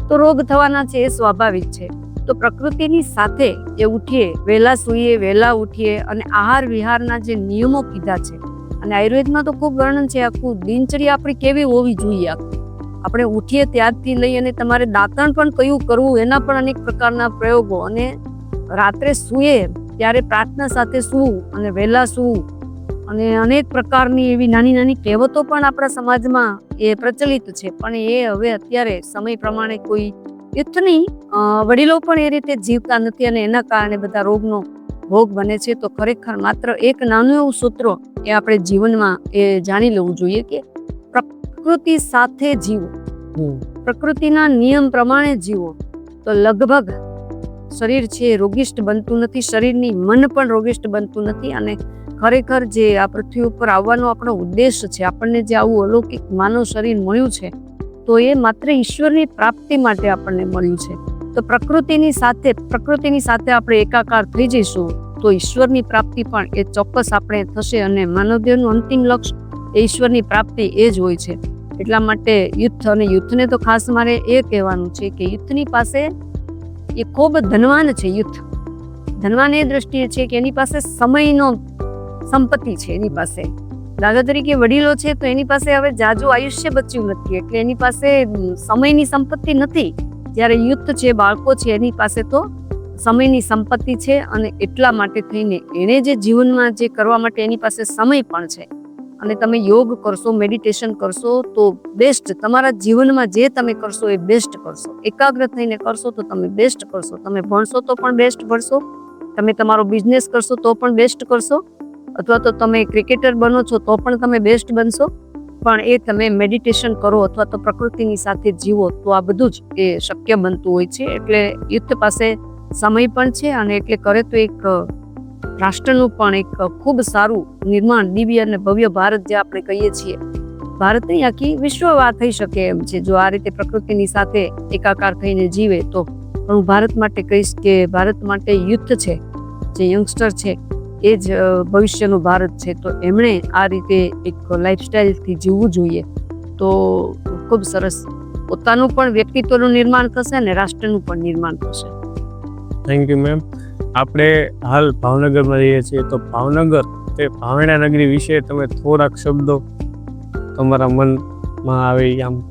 તો રોગ થવાના છે એ સ્વાભાવિક છે. તો પ્રકૃતિની સાથે એ ઉઠીએ, વહેલા સૂઈએ, વહેલા ઉઠીએ અને આહાર વિહારના જે નિયમો કીધા છે, અને આયુર્વેદમાં તો ખૂબ વર્ણન છે આખું દિનચર્યા આપણી કેવી હોવી જોઈએ. આપણે ઉઠીએ ત્યારથી લઈ અને તમારે દાંતણ પણ કયું કરવું એના પણ અનેક પ્રકારના પ્રયોગો, અને રાત્રે સૂઈએ ત્યારે પ્રાર્થના સાથે સૂવું અને વહેલા સૂવું, અને અનેક પ્રકારની એવી નાની નાની કહેવતો પણ આપણા સમાજમાં એ પ્રચલિત છે. પણ એ હવે અત્યારે સમય પ્રમાણે કોઈ યુથ નહીં, વડીલો પણ એ રીતે જીવતા નથી અને એના કારણે બધા રોગનો ભોગ બને છે. તો ખરેખર માત્ર એક નાનું એવું સૂત્ર એ આપણે જીવનમાં એ જાણી લેવું જોઈએ કે પ્રકૃતિ સાથે જીવો, પ્રકૃતિના નિયમ પ્રમાણે જીવો, તો લગભગ શરીર છે રોગિષ્ટ બનતું નથી, શરીરની મન પણ રોગિષ્ટ બનતું નથી. અને ખરેખર જે આ પૃથ્વી ઉપર આવવાનો આપણો ઉદ્દેશ છે, આપણને જે આવું અલૌકિક માનવ શરીર મળ્યું છે, તો એ માત્ર ઈશ્વરની પ્રાપ્તિ માટે આપણને મળ્યું છે. તો પ્રકૃતિની સાથે આપણે એકાકાર થઈ જઈશું તો ઈશ્વરની પ્રાપ્તિ પણ એ ચોક્કસ આપણે થશે. અને માનવદેહનું અંતિમ લક્ષ્ય એ ઈશ્વરની પ્રાપ્તિ એ જ હોય છે. એટલા માટે યુથને તો ખાસ મારે એ કહેવાનું છે કે યુથની પાસે એ ખૂબ ધનવાન છે. યુથ ધનવાન એ દ્રષ્ટિએ છે કે એની પાસે સમયનો સંપત્તિ છે. એની પાસે દાખલા તરીકે વડીલો છે તો એની પાસે હવે જાજુ આયુષ્ય બચ્યું નથી, એટલે એની પાસે સમયની સંપત્તિ નથી. જ્યારે યુથ છે, બાળકો છે, એની પાસે તો સમયની સંપત્તિ છે અને એટલા માટે થઈને એણે જે જીવનમાં જે કરવા માટે એની પાસે સમય પણ છે. અને તમે યોગ કરશો, મેડિટેશન કરશો તો બેસ્ટ, તમારા જીવનમાં જે તમે કરશો એ બેસ્ટ કરશો. એકાગ્ર થઈને કરશો તો તમે બેસ્ટ કરશો. તમે ભણશો તો પણ બેસ્ટ ભણશો, તમે તમારો બિઝનેસ કરશો તો પણ બેસ્ટ કરશો, અથવા તો તમે ક્રિકેટર બનો છો તો પણ તમે બેસ્ટ બનશો. પણ એ તમે મેડિટેશન કરો અથવા તો પ્રકૃતિની સાથે જીવો તો આ બધું જ એ શક્ય બનતું હોય છે. એટલે યુથ પાસે સમય પણ છે અને એટલે કરે તો એક રાષ્ટ્રનું પણ એક ખૂબ સારું નિર્માણ, દિવ્ય અને ભવ્ય ભારત જે આપણે કહીએ છીએ, ભારત નહીં આખી વિશ્વ આ થઈ શકે એમ છે જો આ રીતે પ્રકૃતિની સાથે એકાકાર થઈને જીવે તો. પણ હું ભારત માટે કહીશ કે ભારત માટે યુથ છે, જે યંગસ્ટર છે એ જ ભવિષ્યનું ભારત છે. તો એમણે આ રીતે એક લાઈફસ્ટાઈલથી જીવવું જોઈએ તો ખૂબ સરસ પોતાનું પણ વ્યક્તિત્વનું નિર્માણ થશે અને રાષ્ટ્રનું પણ નિર્માણ થશે. Thank you ma'am. આપણે હાલ ભાવનગરમાં રહીએ છીએ, તો ભાવનગર તે ભાવણા નગરી વિશે તમે થોડાક શબ્દો તમારા મનમાં આવે આમ.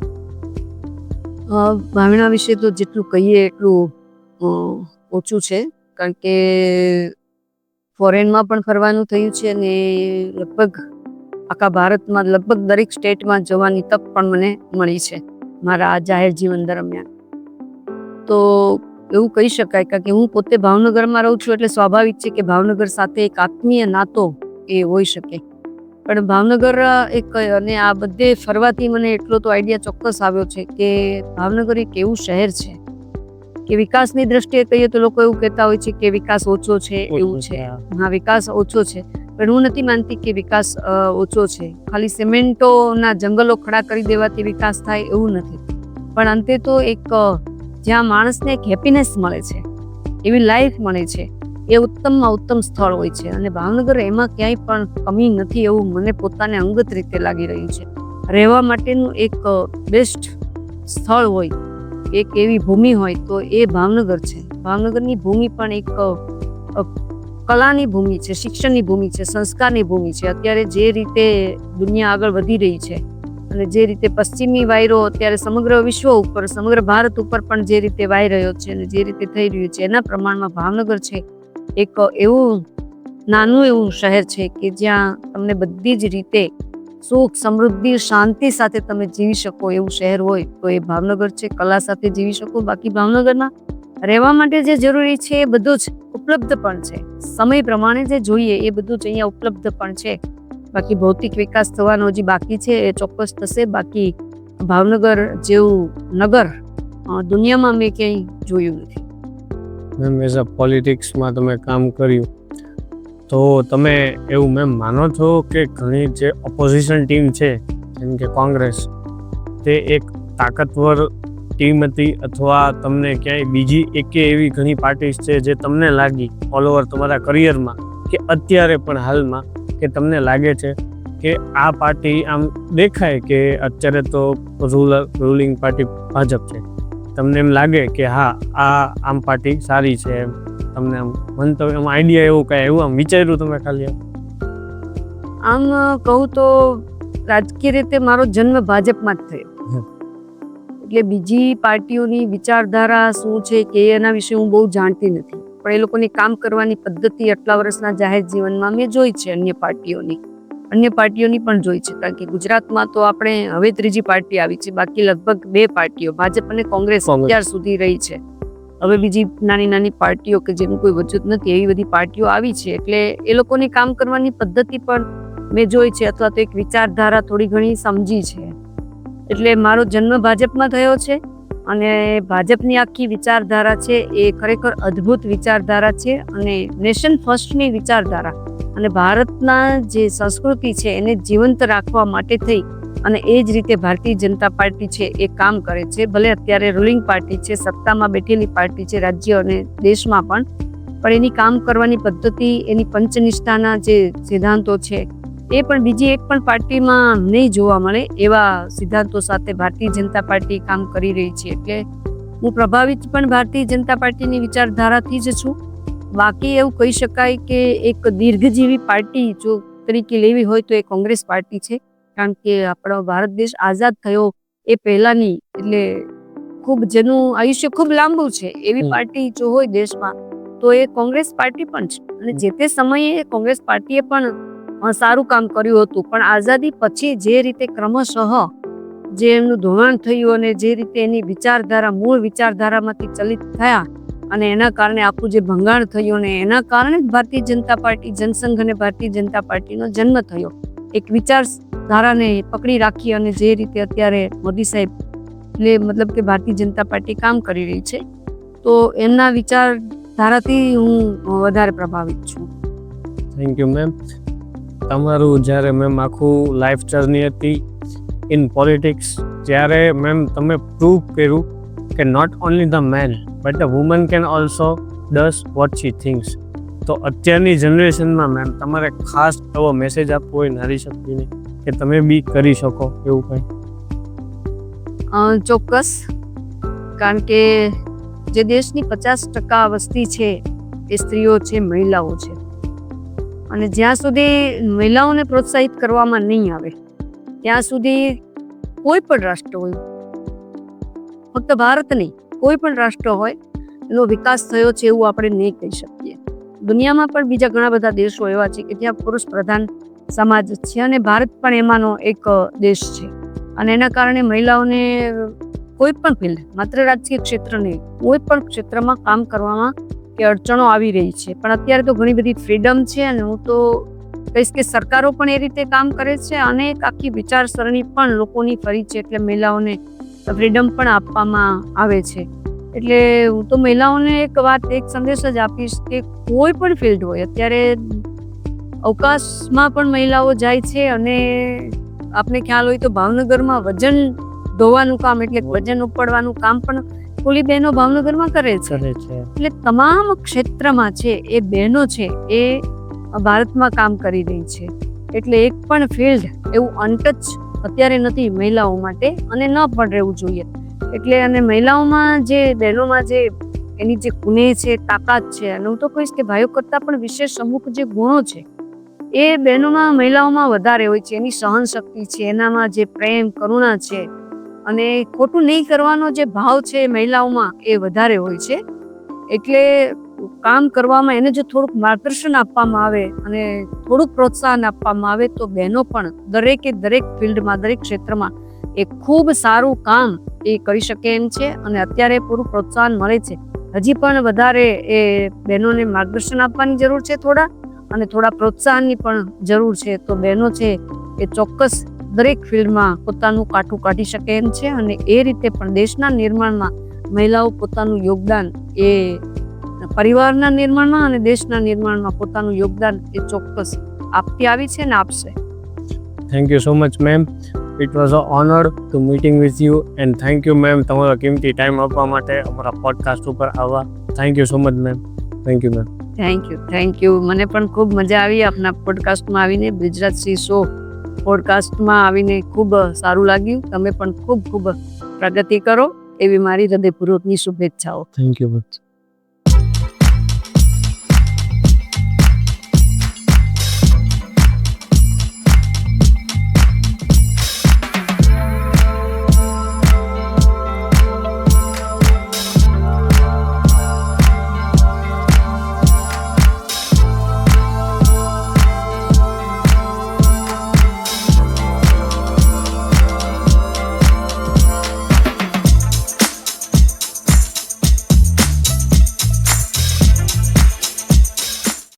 ભાવના વિશે તો જેટલું કહીએ એટલું ઓછું છે, કારણ કે ફોરેનમાં પણ ફરવાનું થયું છે અને લગભગ આખા ભારતમાં લગભગ દરેક સ્ટેટમાં જવાની તક પણ મને મળી છે મારા આ જાહેર જીવન દરમિયાન. તો એવું કહી શકાય, કારણ કે હું પોતે ભાવનગરમાં રહું છું એટલે સ્વાભાવિક છે કે ભાવનગર સાથે એક આત્મીય નાતો એ હોઈ શકે. પણ ભાવનગર એક, અને આ બધે ફરવાથી મને એટલો તો આઈડિયા ચોક્કસ આવ્યો છે કે ભાવનગર એક એવું શહેર છે કે વિકાસની દ્રષ્ટિએ કહીએ તો લોકો એવું કહેતા હોય છે કે વિકાસ ઓછો છે, એવું છે. હા, વિકાસ ઓછો છે, પણ હું નથી માનતી કે વિકાસ ઓછો છે. ખાલી સિમેન્ટોના જંગલો ખડા કરી દેવાથી વિકાસ થાય એવું નથી, પણ અંતે તો એક જ્યાં માણસને એક હેપીનેસ મળે છે, એવી લાઈફ મળે છે, એ ઉત્તમમાં ઉત્તમ સ્થળ હોય છે. અને ભાવનગર એમાં ક્યાંય પણ કમી નથી એવું મને પોતાને અંગત રીતે લાગી રહ્યું છે. રહેવા માટેનું એક બેસ્ટ સ્થળ હોય, એક એવી ભૂમિ હોય તો એ ભાવનગર છે. ભાવનગરની ભૂમિ પણ એક કલાની ભૂમિ છે, શિક્ષણની ભૂમિ છે, સંસ્કારની ભૂમિ છે. અત્યારે જે રીતે દુનિયા આગળ વધી રહી છે અને જે રીતે પશ્ચિમી વાયરો અત્યારે સમગ્ર વિશ્વ ઉપર, સમગ્ર ભારત ઉપર પણ જે રીતે વાઈ રહ્યો છે અને જે રીતે થઈ રહ્યું છે, એના પ્રમાણમાં ભાવનગર છે એક એવું નાનું એવું શહેર છે કે જ્યાં તમને બધી જ રીતે સુખ, સમૃદ્ધિ, શાંતિ સાથે તમે જીવી શકો એવું શહેર હોય તો એ ભાવનગર છે. કલા સાથે જીવી શકો. બાકી ભાવનગરમાં રહેવા માટે જે જરૂરી છે એ બધું જ ઉપલબ્ધ પણ છે. સમય પ્રમાણે જે જોઈએ એ બધું જ અહીંયા ઉપલબ્ધ પણ છે. બાકી ભૌતિક વિકાસ થવાનો હજી બાકી છે, એ ચોક્કસ થશે. બાકી ભાવનગર જેવું નગર દુનિયામાં મેં ક્યાંય જોયું નથી. મેમ, એઝ અ પોલિટિક્સમાં તમે કામ કર્યું, તો તમે એવું મેમ માનો છો કે ઘણી જે ઓપોઝિશન ટીમ છે જેમ કે કોંગ્રેસ, તે એક તાકાતવર ટીમ હતી, અથવા તમને ક્યાંય બીજી એકે એવી ઘણી પાર્ટીઝ છે જે તમને લાગી ઓલ ઓવર તમારા કરિયરમાં કે અત્યારે પણ હાલમાં કે તમને લાગે છે કે આ પાર્ટી આમ દેખાય કે અત્યારે તો રૂલિંગ પાર્ટી ભાજપ છે, તમને એમ લાગે કે હા આ આમ પાર્ટી સારી છે, એમ તમને આમ મંતવ્ય, આમ આઈડિયા એવું કાંઈ એવું આમ વિચાર્યું તમે ખાલી? આમ કહું તો રાજકીય રીતે મારો જન્મ ભાજપમાં જ થયો, એટલે બીજી પાર્ટીઓની વિચારધારા શું છે કે એના વિશે હું બહુ જાણતી નથી. પણ એ લોકોની કામ કરવાની પદ્ધતિ આટલા વર્ષના જાહેર જીવનમાં મેં જોઈ છે. અન્ય પાર્ટીઓની પણ જોઈ છે, કારણ કે ગુજરાતમાં તો આપણે હવે ત્રીજી પાર્ટી આવી છે, બાકી લગભગ બે પાર્ટીઓ ભાજપ અને કોંગ્રેસ અત્યાર સુધી રહી છે. હવે બીજી નાની નાની પાર્ટીઓ કે જેનું કોઈ વજૂદ નથી એવી બધી પાર્ટીઓ આવી છે. એટલે એ લોકોની કામ કરવાની પદ્ધતિ પણ મેં જોઈ છે, અથવા તો એક વિચારધારા થોડી ઘણી સમજી છે. એટલે મારો જન્મ ભાજપમાં થયો છે અને ભાજપની આખી વિચારધારા છે એ ખરેખર અદ્ભુત વિચારધારા છે અને નેશન ફર્સ્ટની વિચારધારા અને ભારતના જે સંસ્કૃતિ છે એને જીવંત રાખવા માટે થઈ અને એ જ રીતે ભારતીય જનતા પાર્ટી છે એ કામ કરે છે. ભલે અત્યારે રૂલિંગ પાર્ટી છે, સત્તામાં બેઠેલી પાર્ટી છે રાજ્ય અને દેશમાં પણ એની કામ કરવાની પદ્ધતિ, એની પંચનિષ્ઠાના જે સિદ્ધાંતો છે એ પણ બીજી એક પણ પાર્ટીમાં નહીં જોવા મળે એવા સિદ્ધાંતો સાથે ભારતીય જનતા પાર્ટી કામ કરી રહી છે. એટલે હું પ્રભાવિત પણ ભારતીય જનતા પાર્ટીની વિચારધારાથી જ છું. બાકી એવું કહી શકાય કે એક દીર્ઘજીવી પાર્ટી જો તરીકે લેવી હોય તો એ કોંગ્રેસ પાર્ટી છે, કારણ કે આપણો ભારત દેશ આઝાદ થયો એ પહેલાની, એટલે ખૂબ જેનું આયુષ્ય ખૂબ લાંબુ છે એવી પાર્ટી જો હોય દેશમાં તો એ કોંગ્રેસ પાર્ટી પણ છે અને જે તે સમયે કોંગ્રેસ પાર્ટીએ પણ સારું કામ કર્યું હતું. પણ આઝાદી પછી જે રીતે ક્રમશઃ જે એમનું ધોવાણ થયું અને જે રીતે એની વિચારધારા મૂળ વિચારધારામાંથી ચલિત થયા અને એના કારણે આખું જે ભંગાણ થયું અને એના કારણે જ ભારતીય જનતા પાર્ટી જનસંઘ અને ભારતીય જનતા પાર્ટીનો જન્મ થયો. એક વિચારધારાને પકડી રાખી અને જે રીતે અત્યારે મોદી સાહેબ મતલબ કે ભારતીય જનતા પાર્ટી કામ કરી રહી છે, તો એમના વિચારધારાથી હું વધારે પ્રભાવિત છું. Thank you ma'am. તમારું જ્યારે મેમ આખું લાઈફ જર્ની હતી ઇન પોલિટિક્સ, ત્યારે મેમ તમે પ્રૂવ કર્યું કે not only the man but the woman can also does what she thinks. તો અત્યારની જનરેશનમાં મેમ તમારે ખાસ એવો મેસેજ આપવો હોય નારી શક્તિને કે તમે બી કરી શકો એવું કંઈ? ચોક્કસ, કારણ કે જે દેશની 50% વસ્તી છે એ સ્ત્રીઓ છે, મહિલાઓ છે. અને જ્યાં સુધી મહિલાઓને પ્રોત્સાહિત કરવામાં નહીં આવે ત્યાં સુધી કોઈ પણ રાષ્ટ્ર હોય, ફક્ત ભારત નહીં, કોઈ પણ રાષ્ટ્ર હોય, એનો વિકાસ થયો છે એવું આપણે નહીં કહી શકીએ. દુનિયામાં પણ બીજા ઘણા બધા દેશો એવા છે કે જ્યાં પુરુષ પ્રધાન સમાજ છે અને ભારત પણ એમાંનો એક દેશ છે. અને એના કારણે મહિલાઓને કોઈ પણ ફિલ્ડ, માત્ર રાજકીય ક્ષેત્ર નહીં, કોઈ પણ ક્ષેત્રમાં કામ કરવામાં કે અડચણો આવી રહી છે. પણ અત્યારે તો ઘણી બધી ફ્રીડમ છે અને હું તો કહીશ કે સરકારો પણ એ રીતે કામ કરે છે અને એક આખી વિચારસરણી પણ લોકોની ફરી છે, એટલે મહિલાઓને ફ્રીડમ પણ આપવામાં આવે છે. એટલે હું તો મહિલાઓને એક સંદેશ જ આપીશ કે કોઈ પણ ફિલ્ડ હોય, અત્યારે અવકાશમાં પણ મહિલાઓ જાય છે. અને આપને ખ્યાલ હોય તો ભાવનગરમાં વજન ધોવાનું કામ એટલે વજન ઉપાડવાનું કામ પણ કુલી બહેનો ભાવનગરમાં કરે છે. એટલે તમામ ક્ષેત્રમાં છે એ બહેનો છે એ ભારતમાં કામ કરી રહી છે. એટલે એક પણ ફિલ્ડ એવું અનટચ અત્યારે નથી મહિલાઓ માટે અને ન પણ રહેવું જોઈએ. એટલે અને મહિલાઓમાં જે બહેનોમાં જે એની જે ગુણે છે, તાકાત છે, અને હું તો કહીશ કે ભાઈઓ કરતાં પણ વિશેષ અમુક જે ગુણો છે એ બહેનોમાં, મહિલાઓમાં વધારે હોય છે. એની સહન શક્તિ છે, એનામાં જે પ્રેમ, કરુણા છે અને ખોટું નહીં કરવાનો જે ભાવ છે મહિલાઓમાં એ વધારે હોય છે. એટલે કામ કરવામાં એને જો થોડુંક માર્ગદર્શન આપવામાં આવે અને થોડુંક પ્રોત્સાહન આપવામાં આવે તો બહેનો પણ દરેક ફિલ્ડમાં, દરેક ક્ષેત્રમાં એ ખૂબ સારું કામ એ કરી શકે એમ છે. અને અત્યારે પૂરું પ્રોત્સાહન મળે છે. હજી પણ વધારે એ બહેનોને માર્ગદર્શન આપવાની જરૂર છે થોડા, અને થોડા પ્રોત્સાહનની પણ જરૂર છે. તો બહેનો છે એ ચોક્કસ દરેક ફિલ્ડમાં પોતાનું કાઠું કાઢી શકે એમ છે. અને એ રીતે પણ દેશના નિર્માણમાં મહિલાઓ પોતાનું યોગદાન એ પરિવારના નિર્માણમાં અને દેશના નિર્માણમાં પોતાનું યોગદાન એ ચોક્કસ આપતી આવી છે ને આપશે. Thank you so much ma'am. It was a honour to meeting with you and thank you ma'am તમારો કિંમતી ટાઈમ આપવા માટે અમારા પોડકાસ્ટ ઉપર આવવા. Thank you so much ma'am. Thank you ma'am. Thank you. મને પણ ખૂબ મજા આવી આપના પોડકાસ્ટમાં આવીને. ગુજરાતસી શો પોડકાસ્ટમાં આવીને ખૂબ સારું લાગ્યું. તમે પણ ખૂબ પ્રગતિ કરો એવી મારી હૃદયપૂર્વકની શુભેચ્છાઓ. Thank you.